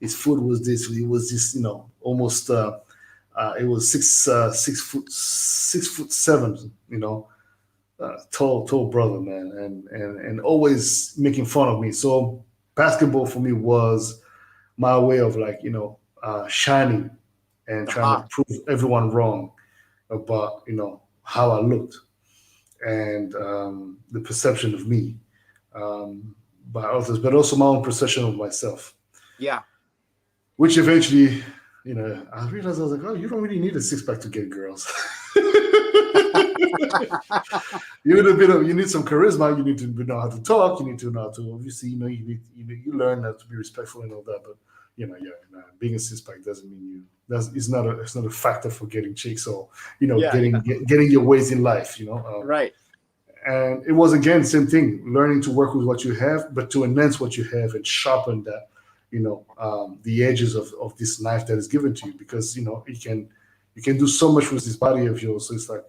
S1: his food was this. He was this, almost. It was 6'7", tall brother, man, and always making fun of me. So basketball for me was my way of shining and trying to prove everyone wrong about how I looked and the perception of me by others, but also my own perception of myself.
S3: Yeah.
S1: Which eventually, I realized I was like, oh, you don't really need a 6-pack to get girls. You need some charisma. You need to know how to talk. You need to know how to, obviously, you learn how to be respectful and all that. But being a 6-pack doesn't mean it's not a factor for getting chicks or getting your ways in life.
S3: Right.
S1: And it was again same thing, learning to work with what you have, but to enhance what you have and sharpen that. The edges of this knife that is given to you, because you can do so much with this body of yours. So it's like,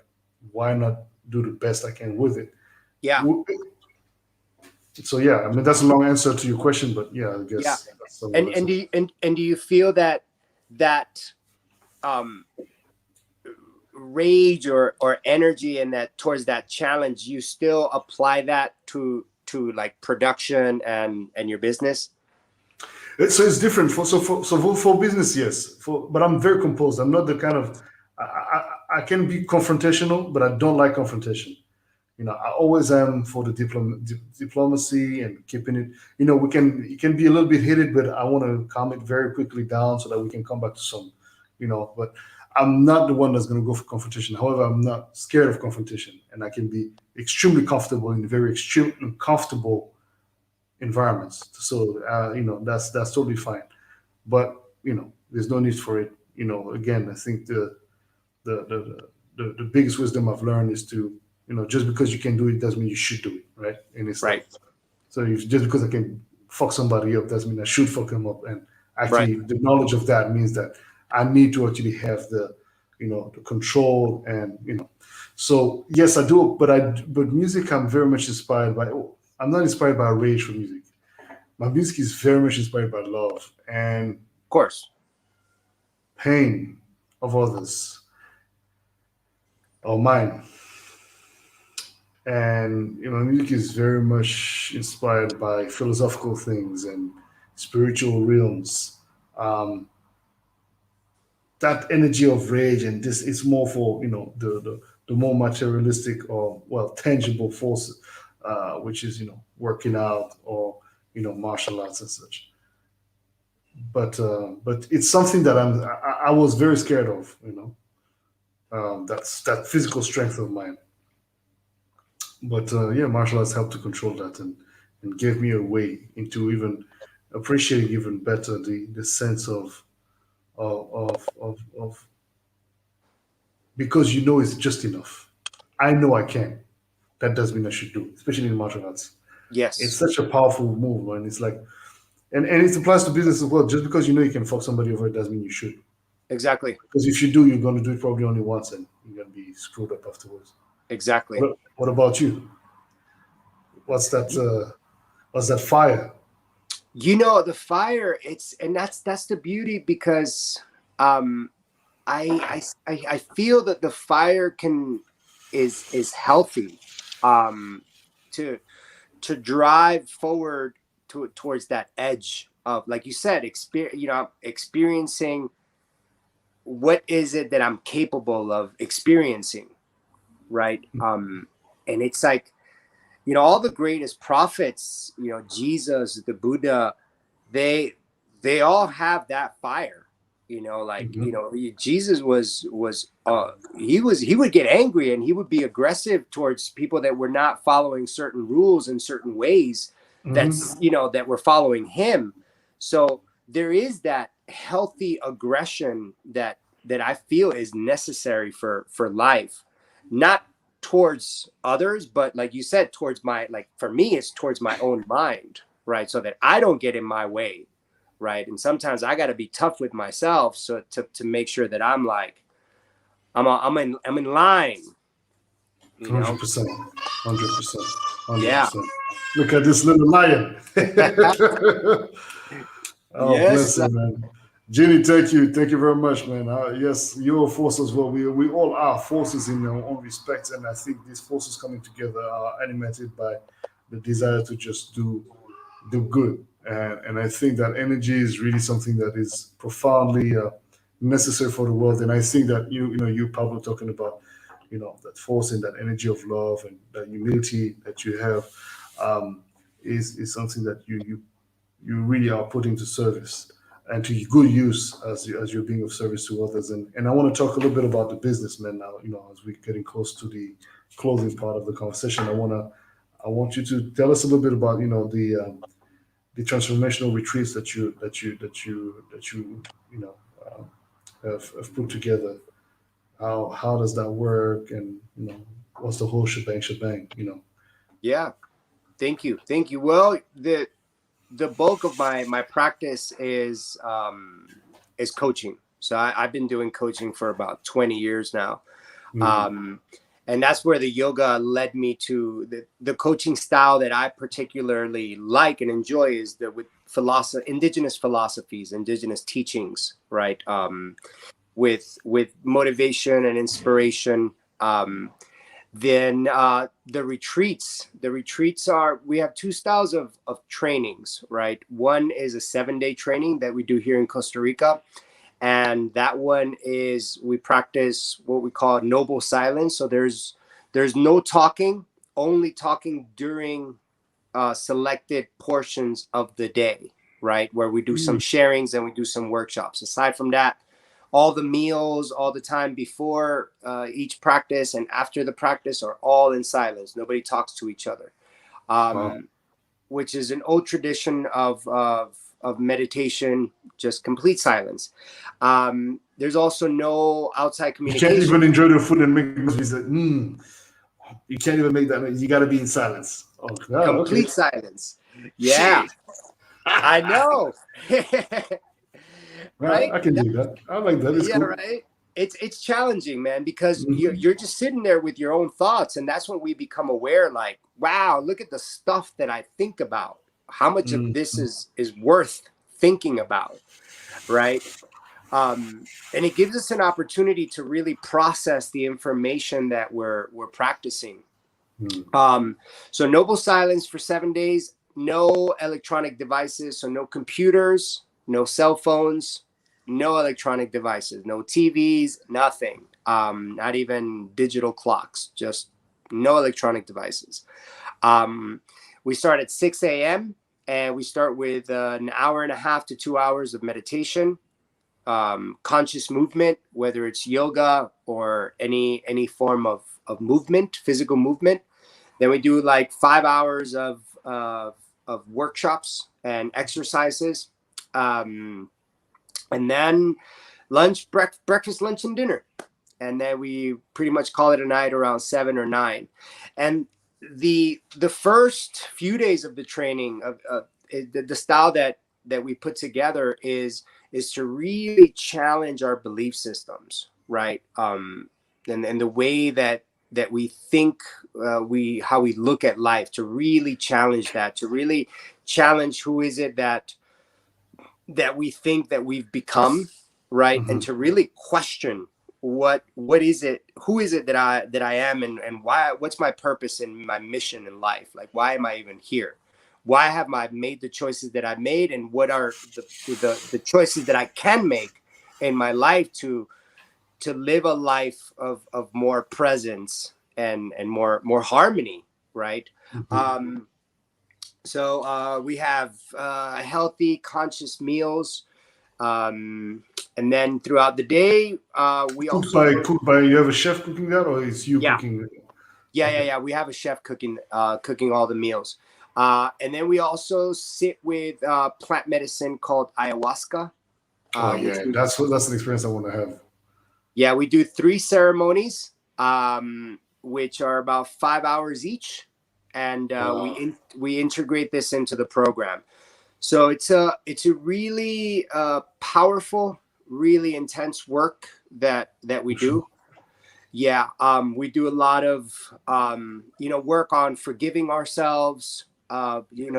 S1: why not do the best I can with it?
S3: Yeah.
S1: So yeah, I mean that's a long answer to your question, but yeah, I guess.
S3: Yeah. And do you feel that rage or energy and that towards that challenge, you still apply that to like production and your business?
S1: So it's different for business, yes. But I'm very composed. I'm not the kind of I can be confrontational, but I don't like confrontation. I always am for the diplomacy and keeping it. It can be a little bit heated, but I want to calm it very quickly down so that we can come back to some. But I'm not the one that's going to go for confrontation. However, I'm not scared of confrontation, and I can be extremely comfortable in very extremely uncomfortable environments. So that's totally fine. But there's no need for it. Again, I think the biggest wisdom I've learned is to just because you can do it doesn't mean you should do it, right? And it's
S3: right.
S1: So just because I can fuck somebody up doesn't mean I should fuck them up. And actually, the knowledge of that means that I need to actually have the the control and So yes, I do. But music, I'm very much inspired by. I'm not inspired by rage for music. My music is very much inspired by love and,
S3: of course,
S1: pain of others or mine. And music is very much inspired by philosophical things and spiritual realms. That energy of rage and this is more for the more materialistic or tangible forces, which is working out or martial arts and such. But it's something that I was very scared of. That's that physical strength of mine. But martial arts helped to control that and gave me a way into even appreciating even better the sense of because it's just enough. I know I can. That doesn't mean I should do it, especially in martial arts.
S3: Yes.
S1: It's such a powerful move, and it's like, and it applies to business as well. Just because you can fuck somebody over, it doesn't mean you should.
S3: Exactly.
S1: Because if you do, you're going to do it probably only once, and you're going to be screwed up afterwards.
S3: Exactly.
S1: What about you? What's that? What's that fire?
S3: You know, the fire, and that's the beauty, because um I feel that the fire is healthy, um to drive forward towards that edge of, like you said, experiencing what is it that I'm capable of experiencing, right? And it's like, all the greatest prophets, Jesus, the Buddha, they they all have that fire. Like,
S1: Mhm.
S3: Jesus he would get angry, and he would be aggressive towards people that were not following certain rules and certain ways,
S1: Mhm.
S3: that were following him. So there is that healthy aggression that I feel is necessary for life, not towards others, but like you said, towards for me, it's towards my own mind, right? So that I don't get in my way, right? And sometimes I got to be tough with myself, so to make sure that I'm in line, you know?
S1: 100%. 100%.
S3: Yeah.
S1: 100%. Look at this little lion. Oh, bless
S3: Yes.
S1: him, man. Jenny, thank you. Thank you very much, man. Yes, you're a force as well. We all are forces in our own respect. And I think these forces coming together are animated by the desire to just do good. And I think that energy is really something that is profoundly necessary for the world. And I think that you, Pablo, talking about, that force and that energy of love and that humility that you have, um, is something that you really are putting to service and to good use as you're being of service to others. And I want to talk a little bit about the businessman now. As we're getting close to the closing part of the conversation, I want you to tell us a little bit about the transformational retreats that you um, have put together. How does that work, and what's the whole shebang?
S3: Yeah. Thank you. Well, the bulk of my practice is coaching. So I've been doing coaching for about 20 years now.
S1: Mm,
S3: um, and that's where the yoga led me to. The coaching style that I particularly like and enjoy is the with indigenous philosophies, indigenous teachings, right? With motivation and inspiration. Then the retreats are, we have two styles of trainings, right? One is a 7-day training that we do here in Costa Rica, and that one is, we practice what we call noble silence. So there's no talking, only talking during selected portions of the day, right? Where we do some
S1: mm,
S3: sharings and we do some workshops. Aside from that, all the meals, all the time before each practice and after the practice are all in silence. Nobody talks to each other,
S1: wow.
S3: which is an old tradition of meditation, just complete silence. There's also no outside
S1: You can't
S3: communication.
S1: even enjoy the food and make noises. You can't even make that noise. You got to be in silence. Oh, God, okay.
S3: Complete silence. Yeah,
S1: Shit.
S3: I know.
S1: Yeah,
S3: Right?
S1: I can do that. I like that. It's
S3: Yeah,
S1: cool.
S3: right. It's challenging, man, because
S1: Hmm.
S3: you're just sitting there with your own thoughts, and that's when we become aware. Like, wow, look at the stuff that I think about. How much of this
S1: Hmm.
S3: is worth thinking about, right? And it gives us an opportunity to really process the information that we're practicing. Um, so noble silence for 7 days, no electronic devices, so no computers, no cell phones, no electronic devices, no TVs, nothing. Not even digital clocks, just no electronic devices. Um, we start at 6 a.m. and we start with an hour and a half to 2 hours of meditation, conscious movement, whether it's yoga or any form of movement, physical movement. Then we do like 5 hours of workshops and exercises, um, and then breakfast, lunch, and dinner. And then we pretty much call it a night around 7 or 9. And the first few days of the training of the style that we put together is to really challenge our belief systems, right? And the way that we think, how we look at life, to really challenge that, to really challenge who is it that we think that we've become, right? And to really question what is it, who is it that I am, and why, what's my purpose and my mission in life? Like, why am I even here? Why have I made the choices that I've made, and what are the choices that I can make in my life to live a life of more presence and more harmony, right? So we have healthy, conscious meals, and then throughout the day, we also
S1: Cooked by you have a chef cooking that, or it's you
S3: yeah
S1: cooking it?
S3: yeah. We have a chef cooking all the meals, and then we also sit with plant medicine called ayahuasca.
S1: Oh yeah, that's an experience I want to have.
S3: Yeah, we do 3 ceremonies, which are about 5 hours each, and we integrate this into the program. So it's a really powerful, really intense work that we do. Yeah, we do a lot of work on forgiving ourselves.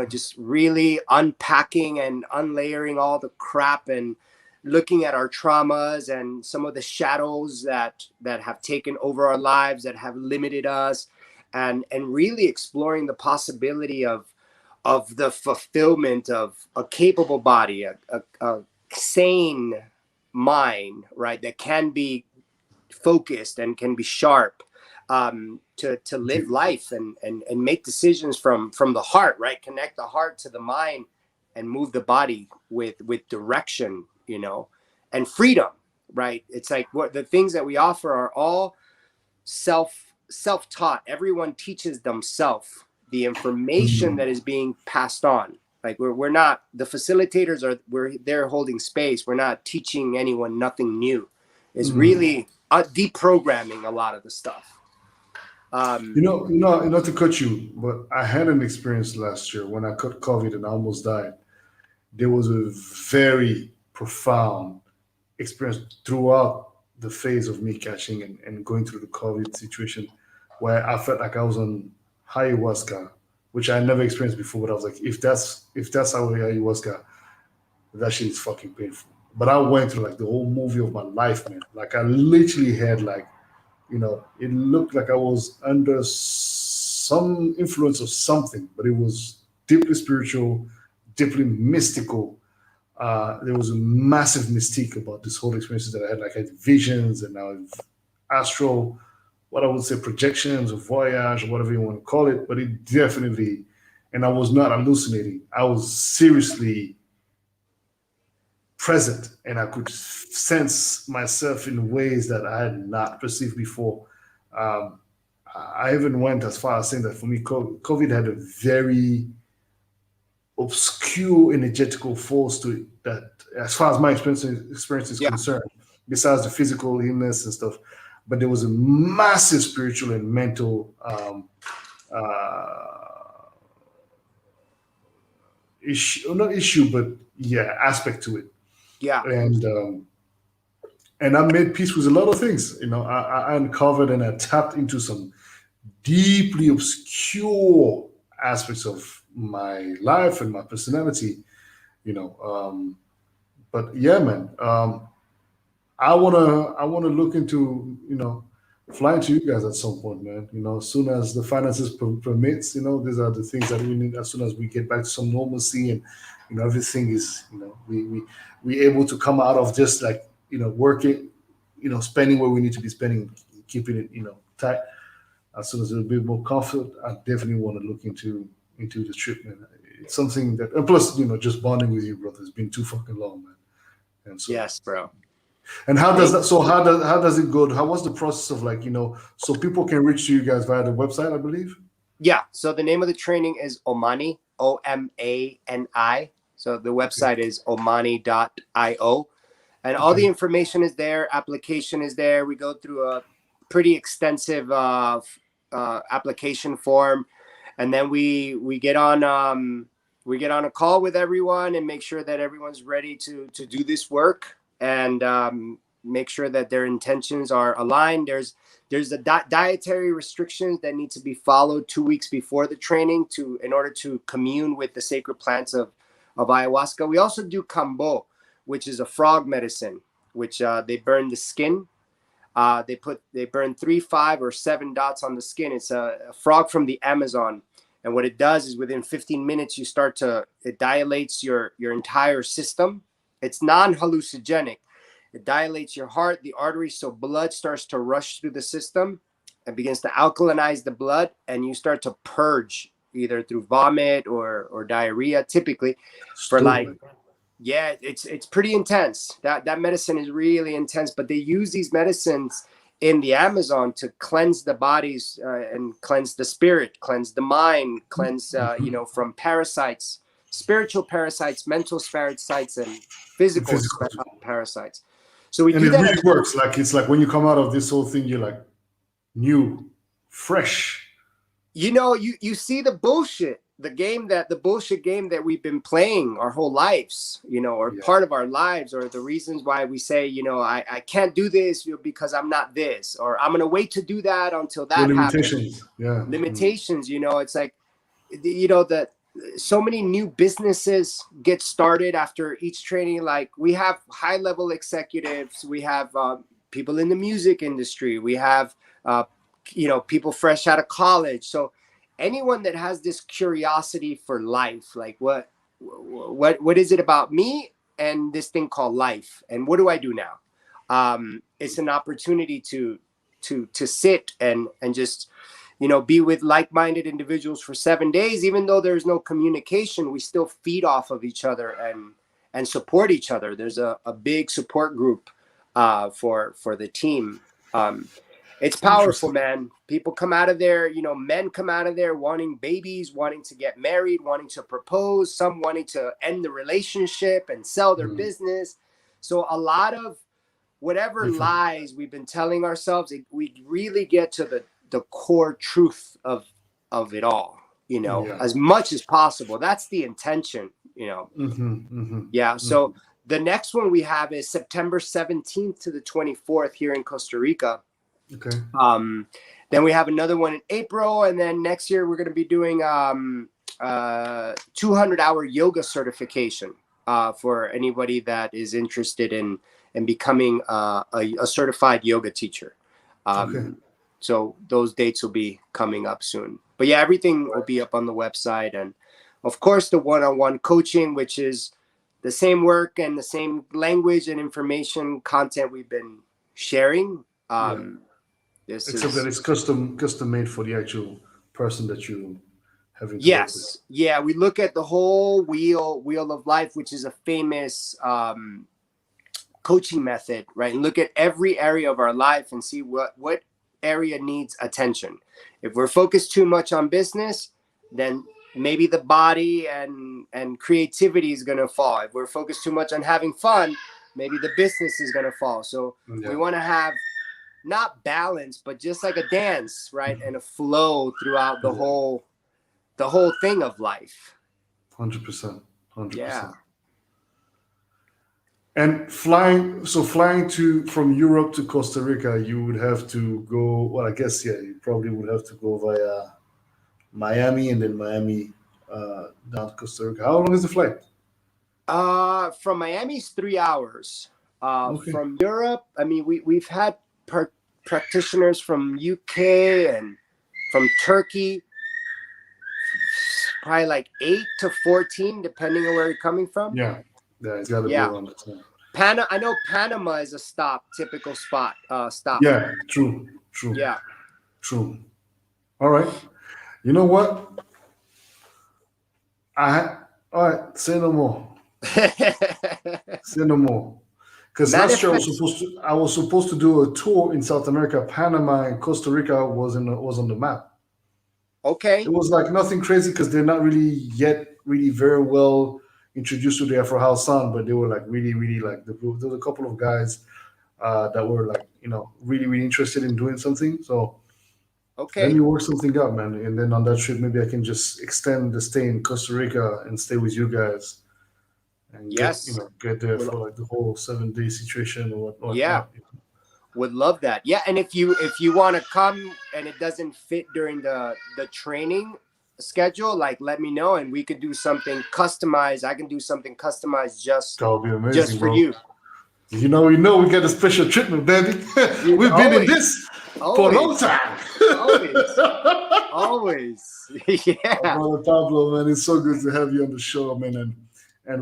S3: Just really unpacking and unlayering all the crap, and looking at our traumas and some of the shadows that have taken over our lives, that have limited us, and really exploring the possibility of the fulfillment of a capable body, a sane mind, right, that can be focused and can be sharp, to live life and make decisions from the heart, right? Connect the heart to the mind and move the body with direction, and freedom, right? It's like what the things that we offer are all self-taught. Everyone teaches themselves the information that is being passed on. Like we're not, the facilitators they're holding space. We're not teaching anyone nothing new. It's really deprogramming a lot of the stuff.
S1: Not to cut you, but I had an experience last year when I caught COVID and I almost died. There was a very profound experience throughout the phase of me catching and going through the COVID situation, where I felt like I was on ayahuasca, which I never experienced before. But I was like, if that's how ayahuasca, that shit is fucking painful. But I went through like the whole movie of my life, man. Like I literally had like, it looked like I was under some influence of something, but it was deeply spiritual, deeply mystical. There was a massive mystique about this whole experience that I had. Like I had visions and now astral, what I would say projections or voyage or whatever you want to call it. But it definitely, and I was not hallucinating. I was seriously present, and I could sense myself in ways that I had not perceived before. Um, I even went as far as saying that for me, COVID had a very obscure energetical force to it that, as far as my experience is concerned, besides the physical illness and stuff, but there was a massive spiritual and mental issue, not issue, but aspect to it.
S3: Yeah.
S1: And I made peace with a lot of things. I uncovered and I tapped into some deeply obscure aspects of my life and my personality. But yeah, man, I wanna look into flying to you guys at some point, man. As soon as the finances permits. These are the things that we need. As soon as we get back to some normalcy and everything is we able to come out of just like working, spending where we need to be spending, keeping it tight. As soon as there's a bit more comfort, I definitely want to look into the trip, man. It's something that, and plus, just bonding with you, brother, has been too fucking long, man. And so,
S3: yes, bro.
S1: And how does that? So how does it go? What's the process of like so people can reach to you guys via the website, I believe.
S3: Yeah. So the name of the training is Omani, OMANI. So the website is omani.io. And all the information is there. Application is there. We go through a pretty extensive application form, and then we get on a call with everyone and make sure that everyone's ready to do this work. And make sure that their intentions are aligned. There's the dietary restrictions that need to be followed 2 weeks before the training in order to commune with the sacred plants of ayahuasca. We also do kambo, which is a frog medicine, which they burn the skin. They burn 3, 5, or 7 dots on the skin. It's a frog from the Amazon. And what it does is within 15 minutes, it dilates your entire system. It's non-hallucinogenic. It dilates your heart, the arteries, so blood starts to rush through the system and begins to alkalinize the blood, and you start to purge either through vomit or diarrhea, typically for like, yeah, it's pretty intense. That medicine is really intense, but they use these medicines in the Amazon to cleanse the bodies and cleanse the spirit, cleanse the mind, cleanse, from parasites, spiritual parasites, mental parasites, and physical parasites. So we do
S1: it
S3: that.
S1: Really works. Like it's like when you come out of this whole thing, you're like new, fresh.
S3: You see the bullshit, the bullshit game that we've been playing our whole lives, or part of our lives, or the reasons why we say, I can't do this because I'm not this, or I'm going to wait to do that until that happens. Limitations, it's like, that so many new businesses get started after each training. Like we have high level executives, we have people in the music industry, we have people fresh out of college. So anyone that has this curiosity for life, like what is it about me and this thing called life, and what do I do now? It's an opportunity to sit and just be with like-minded individuals for 7 days. Even though there's no communication, we still feed off of each other and support each other. There's a big support group for the team. It's powerful, man. People come out of there, men come out of there wanting babies, wanting to get married, wanting to propose, some wanting to end the relationship and sell their business. So a lot of whatever lies we've been telling ourselves, we really get to the core truth of it all, as much as possible. That's the intention, Yeah. So the next one we have is September 17th to the 24th here in Costa Rica.
S1: Okay.
S3: Then we have another one in April, and then next year we're going to be doing 200-hour yoga certification for anybody that is interested in becoming a certified yoga teacher. So those dates will be coming up soon. But yeah, everything will be up on the website, and of course the one-on-one coaching, which is the same work and the same language and information content we've been sharing.
S1: Except that it's custom made for the actual person that you have.
S3: Yes. Yeah. We look at the whole wheel of life, which is a famous coaching method, right? And look at every area of our life and see what area needs attention. If we're focused too much on business, then maybe the body and creativity is going to fall. If we're focused too much on having fun, maybe the business is going to fall. So we want to have not balance, but just like a dance, right? And a flow throughout the whole thing of life.
S1: 100%.
S3: Yeah.
S1: And flying from Europe to Costa Rica, you would have to go, well, I guess, you probably would have to go via Miami, and then Miami down to Costa Rica. How long is the flight?
S3: From Miami is 3 hours. From Europe, I mean, we've had practitioners from UK and from Turkey, probably like 8 to 14, depending on where you're coming from.
S1: Yeah, it's got to be around that time.
S3: I know Panama is a typical stop.
S1: Yeah, true.
S3: Yeah.
S1: True. All right. You know what? All right, say no more. Say no more. Because last year I was supposed to do a tour in South America. Panama and Costa Rica was on the map.
S3: Okay.
S1: It was like nothing crazy because they're not really very well introduced to the Afro House sound, but they were like really like there was a couple of guys that were like really interested in doing something. So let me work something out, man. And then on that trip, maybe I can just extend the stay in Costa Rica and stay with you guys and
S3: Yes.
S1: get there
S3: Would-
S1: for like the whole 7 day situation or whatnot.
S3: Yeah. Would love that. Yeah, and if you want to come and it doesn't fit during the training schedule, like let me know and we could do something customized. I can do something customized just
S1: That would be amazing,
S3: just for
S1: bro.
S3: you.
S1: You know, we get a special treatment, baby.
S3: Dude,
S1: We've been in
S3: always.
S1: this for a long time.
S3: Always.
S1: Oh,
S3: Yeah.
S1: brother Pablo, man, it's so good to have you on the show, man, and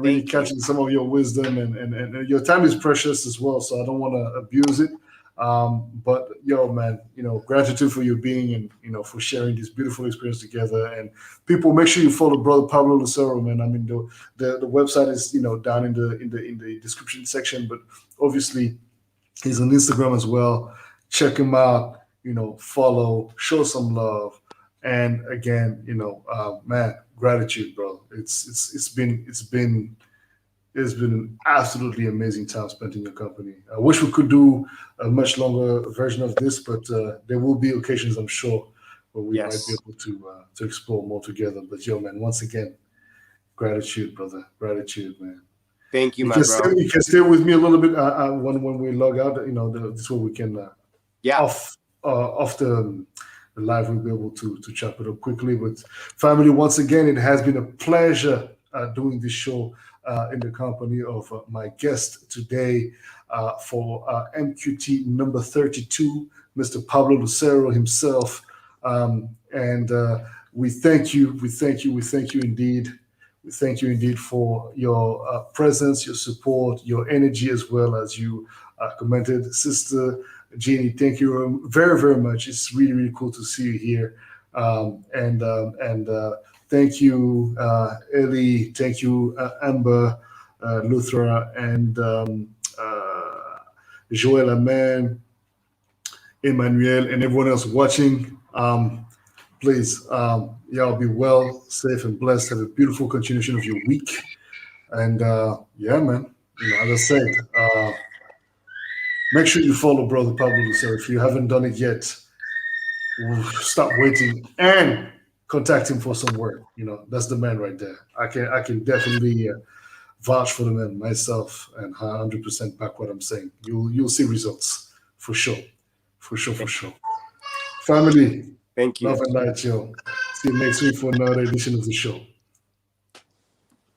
S1: really
S3: Thank you.
S1: catching some of your wisdom and your time is precious as well. So I don't want to abuse it. But yo, man, gratitude for you being and for sharing this beautiful experience together. And people, make sure you follow brother Pablo Lucero, man. I mean, the website is down in the description section, but obviously he's on Instagram as well. Check him out. Follow, show some love, and again, man, gratitude, bro. It's been an absolutely amazing time spent in your company. I wish we could do a much longer version of this, but there will be occasions, I'm sure, where we might be able to explore more together. But yo, man, once again, gratitude, brother. Gratitude, man.
S3: Thank you, my bro.
S1: You can stay with me a little bit when we log out. This way we can off the live, we'll be able to chop it up quickly. But family, once again, it has been a pleasure doing this show in the company of my guest today for MQT number 32, Mr. Pablo Lucero himself. And we thank you indeed. We thank you indeed for your presence, your support, your energy, as well as you commented. Sister Jeannie, thank you very, very much. It's really, really cool to see you here. And thank you, Ellie. Thank you, Amber, Luthra, and Joel Amen, Emmanuel, and everyone else watching. Please, y'all be well, safe, and blessed. Have a beautiful continuation of your week. And yeah, man, as I said, make sure you follow Brother Pablo Lucero. If you haven't done it yet, stop waiting and contact him for some work. That's the man right there. I can definitely vouch for the man myself and 100% back what I'm saying. You'll see results for sure. For sure. Family.
S3: Thank you.
S1: Love and light, yo. See you next week for another edition of the show.